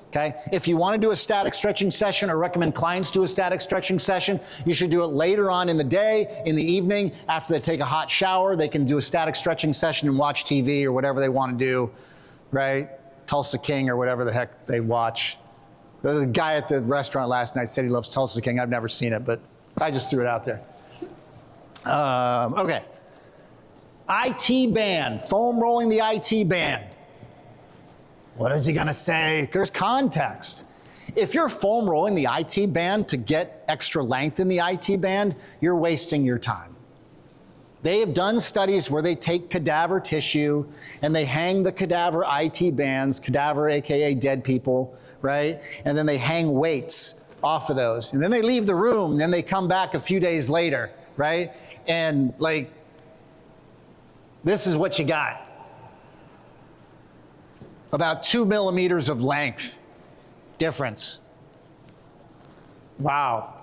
Okay? If you want to do a static stretching session or recommend clients do a static stretching session, you should do it later on in the day, in the evening, after they take a hot shower. They can do a static stretching session and watch TV or whatever they want to do, right? Tulsa King or whatever the heck they watch. The guy at the restaurant last night said he loves Tulsa King. I've never seen it, but I just threw it out there. Okay. IT band, foam rolling the IT band. What is he gonna say? There's context. If you're foam rolling the IT band to get extra length in the IT band, you're wasting your time. They have done studies where they take cadaver tissue and they hang the cadaver IT bands, cadaver AKA dead people, right? And then they hang weights off of those. And then they leave the room, and then they come back a few days later, right? And like, this is what you got. About 2 millimeters of length difference. Wow.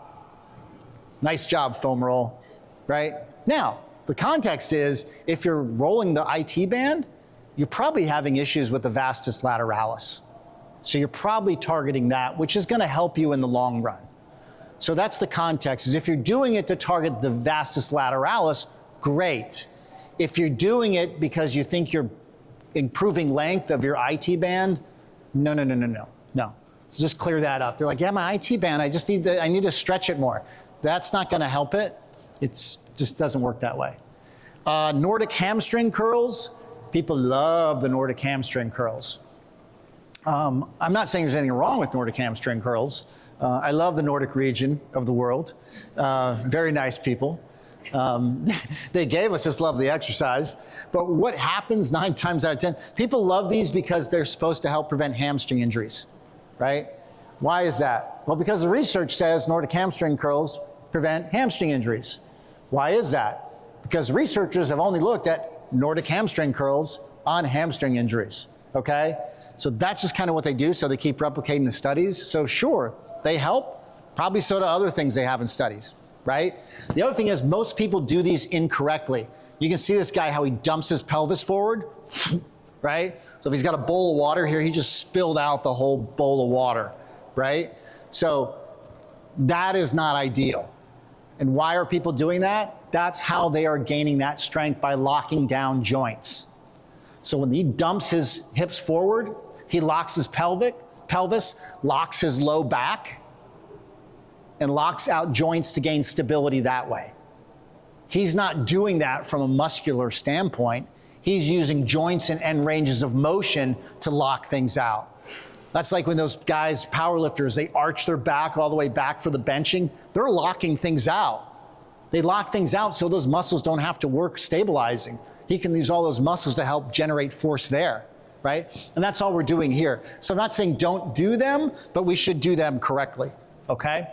Nice job, foam roll, right? Now, the context is, if you're rolling the IT band, you're probably having issues with the vastus lateralis. So you're probably targeting that, which is gonna help you in the long run. So that's the context, is if you're doing it to target the vastus lateralis, great. If you're doing it because you think you're improving length of your IT band, no. So just clear that up. They're like, yeah, my IT band, I need to stretch it more. That's not gonna help it. It just doesn't work that way. Nordic hamstring curls. People love the Nordic hamstring curls. I'm not saying there's anything wrong with Nordic hamstring curls. I love the Nordic region of the world. Very nice people. They gave us this lovely exercise, but what happens 9 times out of 10, people love these because they're supposed to help prevent hamstring injuries, right? Why is that? Well, because the research says Nordic hamstring curls prevent hamstring injuries. Why is that? Because researchers have only looked at Nordic hamstring curls on hamstring injuries, okay? So that's just kind of what they do, so they keep replicating the studies. So sure, they help, probably so do other things they have in studies, right? The other thing is, most people do these incorrectly. You can see this guy, how he dumps his pelvis forward, right? So if he's got a bowl of water here, he just spilled out the whole bowl of water, right? So that is not ideal. And why are people doing that? That's how they are gaining that strength, by locking down joints. So when he dumps his hips forward, he locks his pelvis, locks his low back, and locks out joints to gain stability that way. He's not doing that from a muscular standpoint. He's using joints and end ranges of motion to lock things out. That's like when those guys, powerlifters, they arch their back all the way back for the benching. They're locking things out. They lock things out so those muscles don't have to work stabilizing. He can use all those muscles to help generate force there, right? And that's all we're doing here. So I'm not saying don't do them, but we should do them correctly, okay?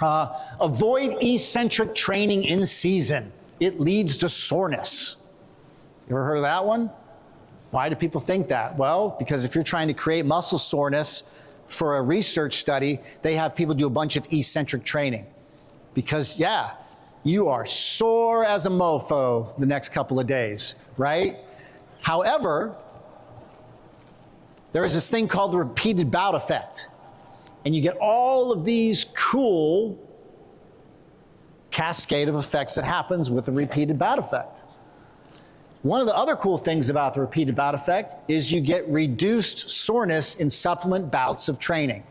Avoid eccentric training in season. It leads to soreness. You ever heard of that one? Why do people think that? Well, because if you're trying to create muscle soreness for a research study, they have people do a bunch of eccentric training. Because, yeah, you are sore as a mofo the next couple of days, right? However, there is this thing called the repeated bout effect. And you get all of these cool cascade of effects that happens with the repeated bout effect. One of the other cool things about the repeated bout effect is you get reduced soreness in supplement bouts of training.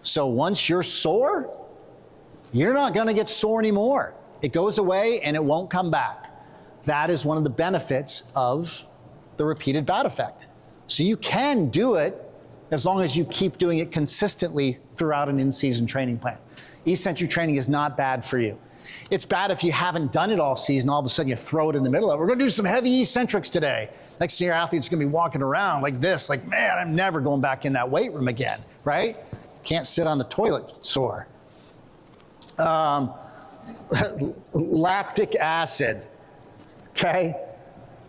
So once you're sore, you're not going to get sore anymore. It goes away and it won't come back. That is one of the benefits of the repeated bout effect. So you can do it as long as you keep doing it consistently throughout an in-season training plan. Eccentric training is not bad for you. It's bad if you haven't done it all season, all of a sudden you throw it in the middle of it. We're gonna do some heavy eccentrics today. Next thing your athlete's gonna be walking around like this, like, man, I'm never going back in that weight room again, right? Can't sit on the toilet sore. Lactic acid, okay?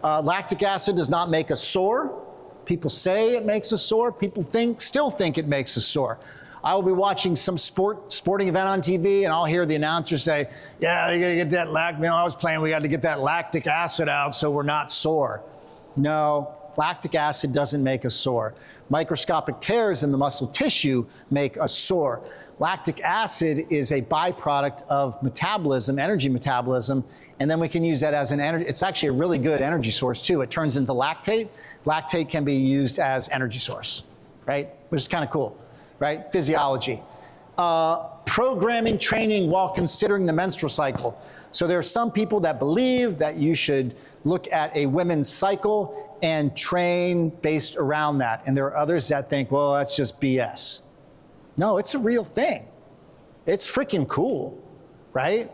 Lactic acid does not make us sore. People say it makes us sore. People still think it makes us sore. I will be watching some sporting event on TV, and I'll hear the announcer say, yeah, you gotta get that I was playing, we got to get that lactic acid out so we're not sore. No, lactic acid doesn't make us sore. Microscopic tears in the muscle tissue make us sore. Lactic acid is a byproduct of metabolism, energy metabolism, and then we can use that as an energy. It's actually a really good energy source too. It turns into lactate. Lactate can be used as energy source, right? Which is kind of cool, right? Physiology. Programming training while considering the menstrual cycle. So there are some people that believe that you should look at a women's cycle and train based around that. And there are others that think, well, that's just BS. No, it's a real thing. It's freaking cool, right?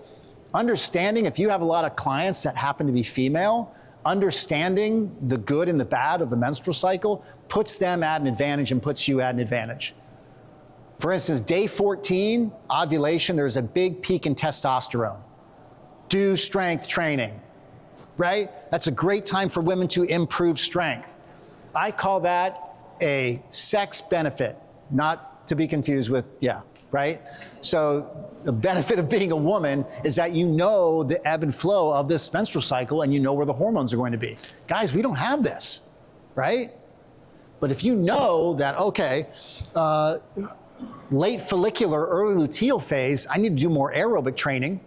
Understanding, if you have a lot of clients that happen to be female, understanding the good and the bad of the menstrual cycle puts them at an advantage and puts you at an advantage. For instance, day 14, ovulation, there's a big peak in testosterone. Do strength training, right? That's a great time for women to improve strength. I call that a sex benefit, not to be confused with, right? So the benefit of being a woman is that you know the ebb and flow of this menstrual cycle and you know where the hormones are going to be. Guys, we don't have this, right? But if you know that, okay, late follicular, early luteal phase, I need to do more aerobic training,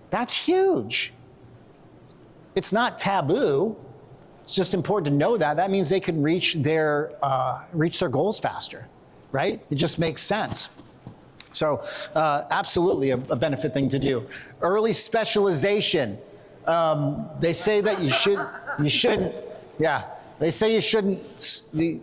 that's huge. It's not taboo. It's just important to know that. That means they can reach their goals faster, right? It just makes sense. So absolutely a benefit thing to do. Early specialization. They say that you shouldn't, they say you shouldn't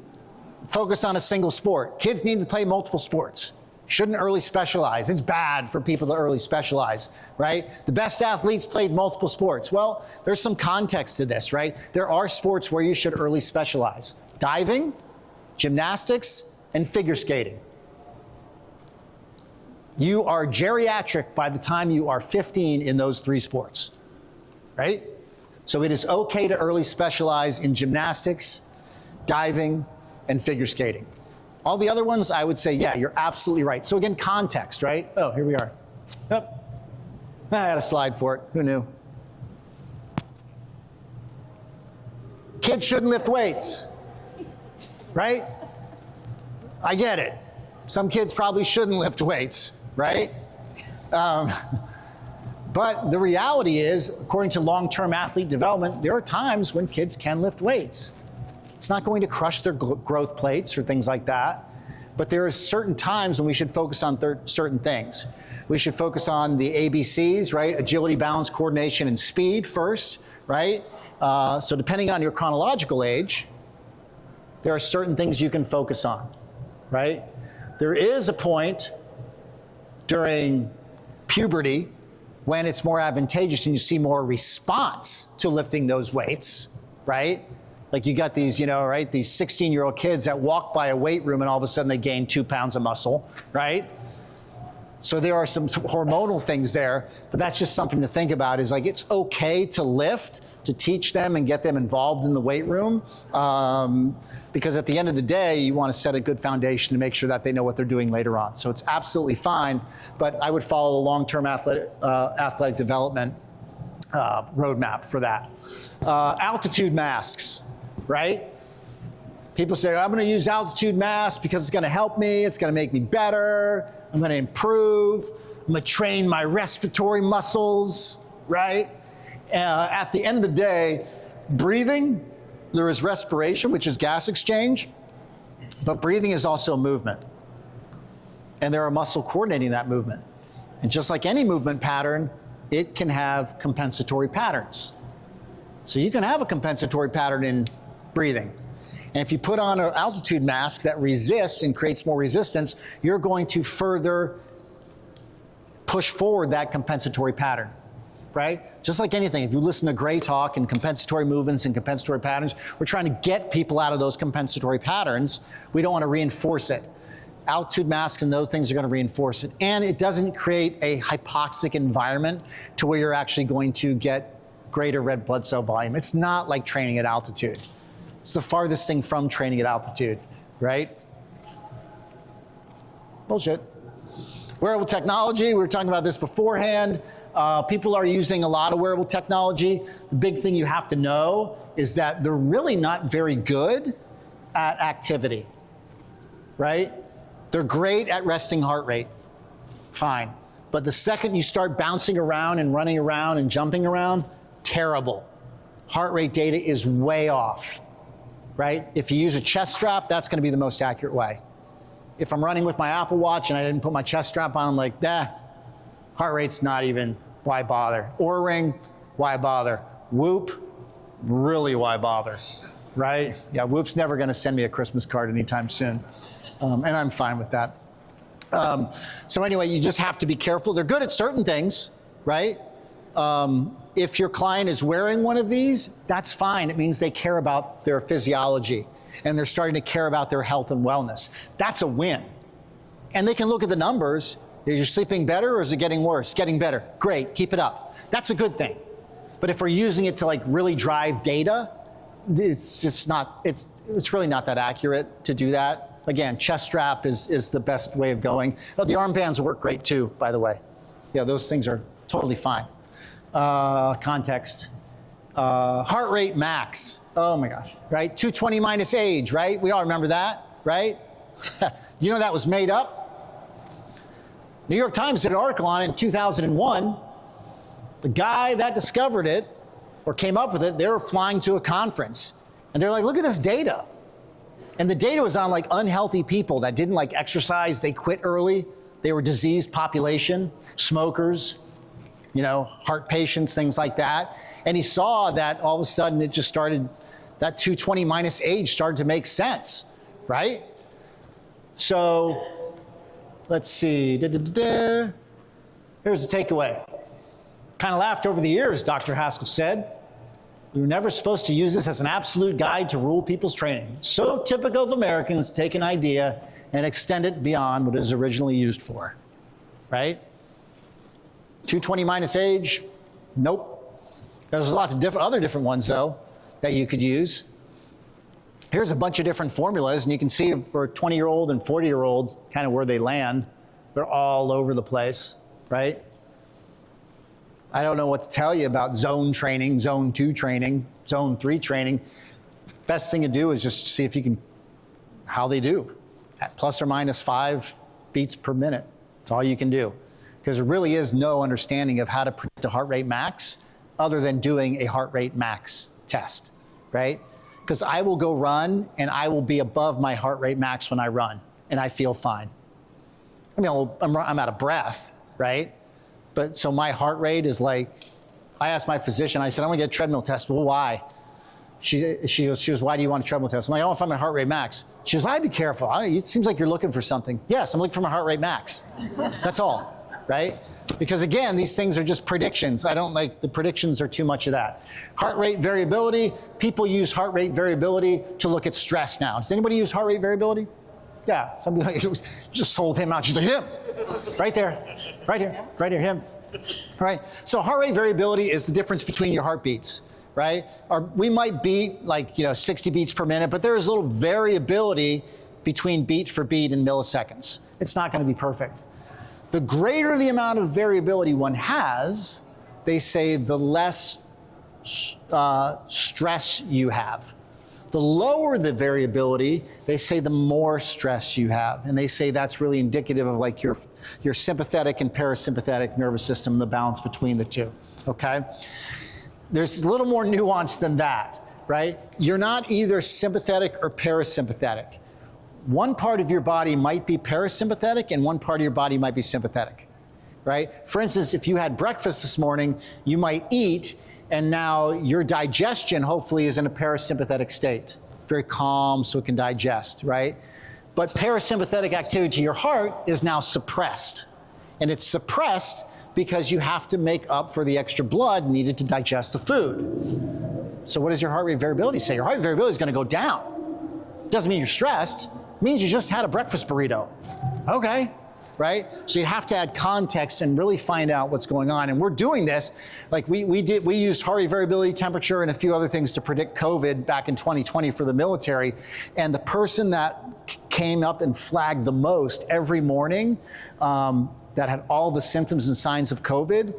focus on a single sport. Kids need to play multiple sports. Shouldn't early specialize. It's bad for people to early specialize, right? The best athletes played multiple sports. Well, there's some context to this, right? There are sports where you should early specialize. Diving, gymnastics, and figure skating. You are geriatric by the time you are 15 in those three sports, right? So it is okay to early specialize in gymnastics, diving, and figure skating. All the other ones, I would say, yeah, you're absolutely right. So again, context, right? Oh, here we are. Yep. I had a slide for it. Who knew? Kids shouldn't lift weights, right? I get it. Some kids probably shouldn't lift weights, right? But the reality is, according to long-term athlete development, there are times when kids can lift weights. It's not going to crush their growth plates or things like that, but there are certain times when we should focus on certain things. We should focus on the ABCs, right? Agility, balance, coordination, and speed first, right? So depending on your chronological age, there are certain things you can focus on, right? There is a point during puberty when it's more advantageous and you see more response to lifting those weights, right? Like you got these, right, these 16-year-old kids that walk by a weight room and all of a sudden they gain 2 pounds of muscle, right? So there are some hormonal things there, but that's just something to think about, is like, it's okay to lift, to teach them and get them involved in the weight room. Because at the end of the day, you want to set a good foundation to make sure that they know what they're doing later on. So it's absolutely fine, but I would follow the long-term athletic development roadmap for that. Altitude masks, right? People say, I'm going to use altitude masks because it's going to help me, it's going to make me better, I'm going to improve, I'm going to train my respiratory muscles, right? At the end of the day, breathing, there is respiration, which is gas exchange, but breathing is also movement. And there are muscle coordinating that movement. And just like any movement pattern, it can have compensatory patterns. So you can have a compensatory pattern in breathing. And if you put on an altitude mask that resists and creates more resistance, you're going to further push forward that compensatory pattern, right? Just like anything, if you listen to Gray talk and compensatory movements and compensatory patterns, we're trying to get people out of those compensatory patterns. We don't want to reinforce it. Altitude masks and those things are going to reinforce it. And it doesn't create a hypoxic environment to where you're actually going to get greater red blood cell volume. It's not like training at altitude. It's the farthest thing from training at altitude, right? Bullshit. Wearable technology, we were talking about this beforehand. People are using a lot of wearable technology. The big thing you have to know is that they're really not very good at activity, right? They're great at resting heart rate, fine. But the second you start bouncing around and running around and jumping around, terrible. Heart rate data is way off, right? If you use a chest strap, that's going to be the most accurate way. If I'm running with my Apple Watch and I didn't put my chest strap on, I'm like, heart rate's not even, why bother? Oura Ring, why bother? Whoop, really why bother, right? Yeah, Whoop's never going to send me a Christmas card anytime soon, and I'm fine with that. So anyway, you just have to be careful. They're good at certain things, right? If your client is wearing one of these, that's fine. It means they care about their physiology and they're starting to care about their health and wellness. That's a win. And they can look at the numbers. Is your sleeping better or is it getting worse? Getting better. Great, keep it up. That's a good thing. But if we're using it to like really drive data, it's just not, it's really not that accurate to do that. Again, chest strap is the best way of going. Oh, the armbands work great too, by the way. Yeah, those things are totally fine. Context. Heart rate max. Oh my gosh, right? 220 minus age, right? We all remember that, right? You know that was made up? New York Times did an article on it in 2001. The guy that discovered it or came up with it, they were flying to a conference and they're like, look at this data. And the data was on like unhealthy people that didn't like exercise, they quit early, they were diseased population, smokers, you know, heart patients, things like that. And he saw that all of a sudden it just started, that 220 minus age started to make sense, right? So let's see, here's the takeaway. Kind of laughed over the years, Dr. Haskell said. We were never supposed to use this as an absolute guide to rule people's training. So typical of Americans to take an idea and extend it beyond what it was originally used for, right? 220 minus age, nope. There's lots of other different ones though that you could use. Here's a bunch of different formulas and you can see for a 20-year-old and 40-year-old kind of where they land. They're all over the place, right? I don't know what to tell you about zone training, zone 2 training, zone 3 training. Best thing to do is just see if you can, how they do at plus or minus 5 beats per minute. That's all you can do. Because there really is no understanding of how to predict a heart rate max other than doing a heart rate max test, right? Because I will go run and I will be above my heart rate max when I run and I feel fine. I mean, I'm out of breath, right? But so my heart rate is like, I asked my physician, I said, I'm gonna get a treadmill test. Well, why? She goes, why do you want a treadmill test? I'm like, oh, if I'm at heart rate max. She goes, I'd be careful. It seems like you're looking for something. Yes, I'm looking for my heart rate max. That's all. Right? Because again, these things are just predictions. I don't like, the predictions are too much of that. Heart rate variability, people use heart rate variability to look at stress now. Does anybody use heart rate variability? Yeah, somebody just sold him out. She's like, him. Right there, right here, right here, him. All right, so heart rate variability is the difference between your heartbeats, right? We might beat like, 60 beats per minute, but there is a little variability between beat for beat in milliseconds. It's not gonna be perfect. The greater the amount of variability one has, they say the less stress you have. The lower the variability, they say the more stress you have. And they say that's really indicative of like your sympathetic and parasympathetic nervous system, the balance between the two, okay? There's a little more nuance than that, right? You're not either sympathetic or parasympathetic. One part of your body might be parasympathetic and one part of your body might be sympathetic, right? For instance, if you had breakfast this morning, you might eat and now your digestion hopefully is in a parasympathetic state. Very calm so it can digest, right? But parasympathetic activity to your heart is now suppressed. And it's suppressed because you have to make up for the extra blood needed to digest the food. So what does your heart rate variability say? Your heart rate variability is gonna go down. Doesn't mean you're stressed, it means you just had a breakfast burrito. Okay. Right? So you have to add context and really find out what's going on. And we're doing this, like we used heart rate variability, temperature, and a few other things to predict COVID back in 2020 for the military. And the person that came up and flagged the most every morning that had all the symptoms and signs of COVID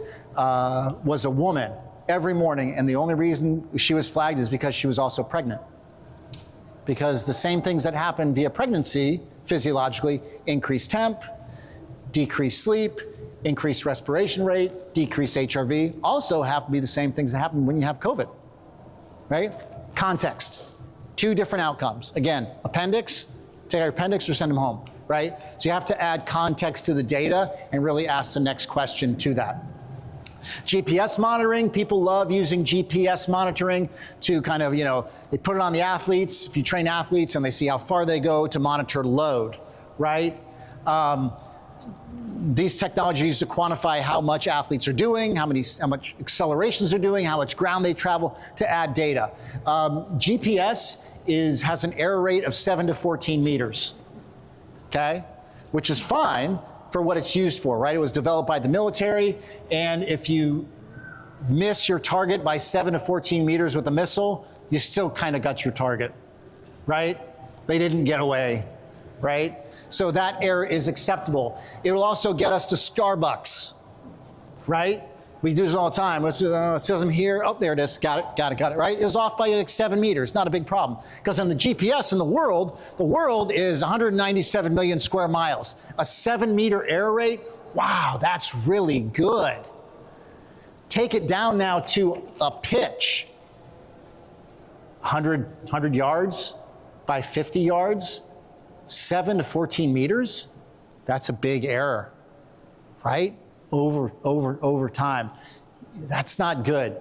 was a woman every morning. And the only reason she was flagged is because she was also pregnant. Because the same things that happen via pregnancy, physiologically, increased temp, decreased sleep, increased respiration rate, decreased HRV, also happen to be the same things that happen when you have COVID, right? Context, two different outcomes. Again, appendix, take out your appendix or send them home, right? So you have to add context to the data and really ask the next question to that. GPS monitoring, people love using GPS monitoring to kind of, they put it on the athletes, if you train athletes and they see how far they go to monitor load, right? These technologies to quantify how much athletes are doing, how much accelerations they're doing, how much ground they travel to add data. GPS has an error rate of 7 to 14 meters, okay? Which is fine for what it's used for, right? It was developed by the military, and if you miss your target by 7 to 14 meters with a missile, you still kind of got your target, right? They didn't get away, right? So that error is acceptable. It will also get us to Starbucks, right? We do this all the time. It says I'm here. Oh, there it is. Got it, right? It was off by like 7 meters. Not a big problem. Because on the GPS in the world is 197 million square miles. A 7-meter error rate, wow, that's really good. Take it down now to a pitch. 100 yards by 50 yards. 7 to 14 meters, that's a big error, right? Over time. That's not good,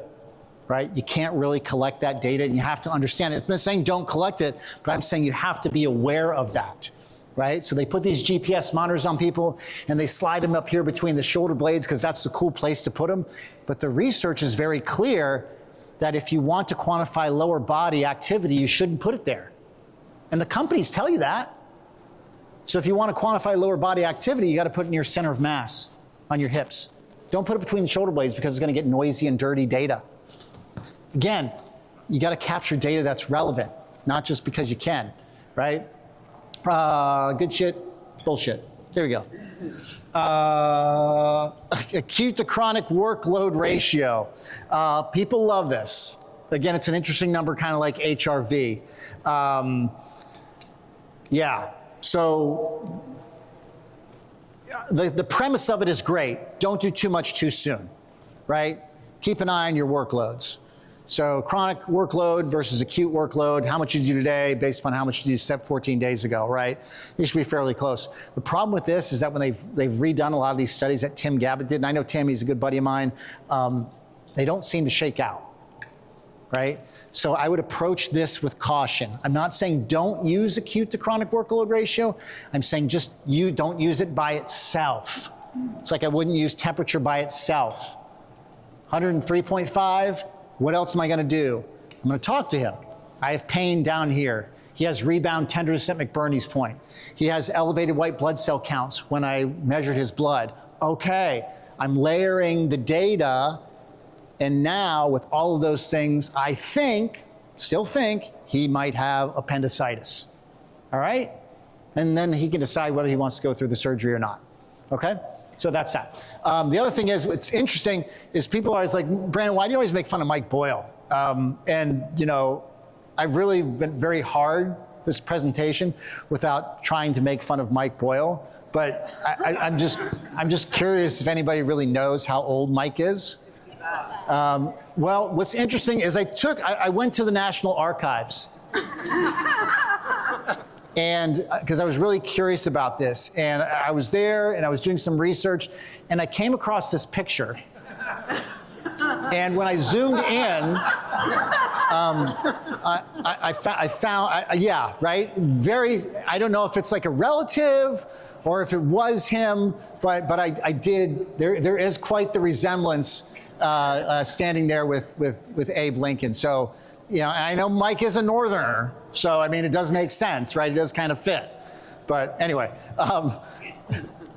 right? You can't really collect that data and you have to understand it. I'm not saying don't collect it, but I'm saying you have to be aware of that, right? So they put these GPS monitors on people and they slide them up here between the shoulder blades because that's the cool place to put them. But the research is very clear that if you want to quantify lower body activity, you shouldn't put it there. And the companies tell you that. So if you want to quantify lower body activity, you got to put it in your center of mass on your hips. Don't put it between the shoulder blades because it's going to get noisy and dirty data. Again, you got to capture data that's relevant, not just because you can, right? Good shit, bullshit. There we go. Acute to chronic workload ratio. People love this. Again, it's an interesting number, kind of like HRV. So the premise of it is great. Don't do too much too soon, right? Keep an eye on your workloads. So chronic workload versus acute workload, how much you do today based upon how much you did 14 days ago, right? You should be fairly close. The problem with this is that when they've redone a lot of these studies that Tim Gabbett did, and I know Tim, he's a good buddy of mine, they don't seem to shake out, right? So I would approach this with caution. I'm not saying don't use acute to chronic workload ratio. I'm saying just don't use it by itself. It's like I wouldn't use temperature by itself. 103.5, what else am I gonna do? I'm gonna talk to him. I have pain down here. He has rebound tenderness at McBurney's point. He has elevated white blood cell counts when I measured his blood. Okay, I'm layering the data, and now with all of those things, I still think, he might have appendicitis. All right? And then he can decide whether he wants to go through the surgery or not. Okay? So that's that. The other thing is, what's interesting is people are always like, Brandon, why do you always make fun of Mike Boyle? And, you know, I've really been very hard this presentation without trying to make fun of Mike Boyle. But I'm just curious if anybody really knows how old Mike is. Well, what's interesting is I went to the National Archives. And because I was really curious about this, and I was there and I was doing some research, and I came across this picture. And when I zoomed in, I found, yeah, right? I don't know if it's like a relative or if it was him, but I did, there is quite the resemblance standing there with Abe Lincoln. So, you know, I know Mike is a Northerner, so I mean, it does make sense, right? It does kind of fit. But anyway,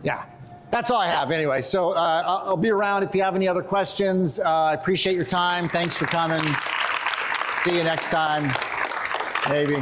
yeah, that's all I have anyway. So I'll be around if you have any other questions. I appreciate your time. Thanks for coming. See you next time, maybe.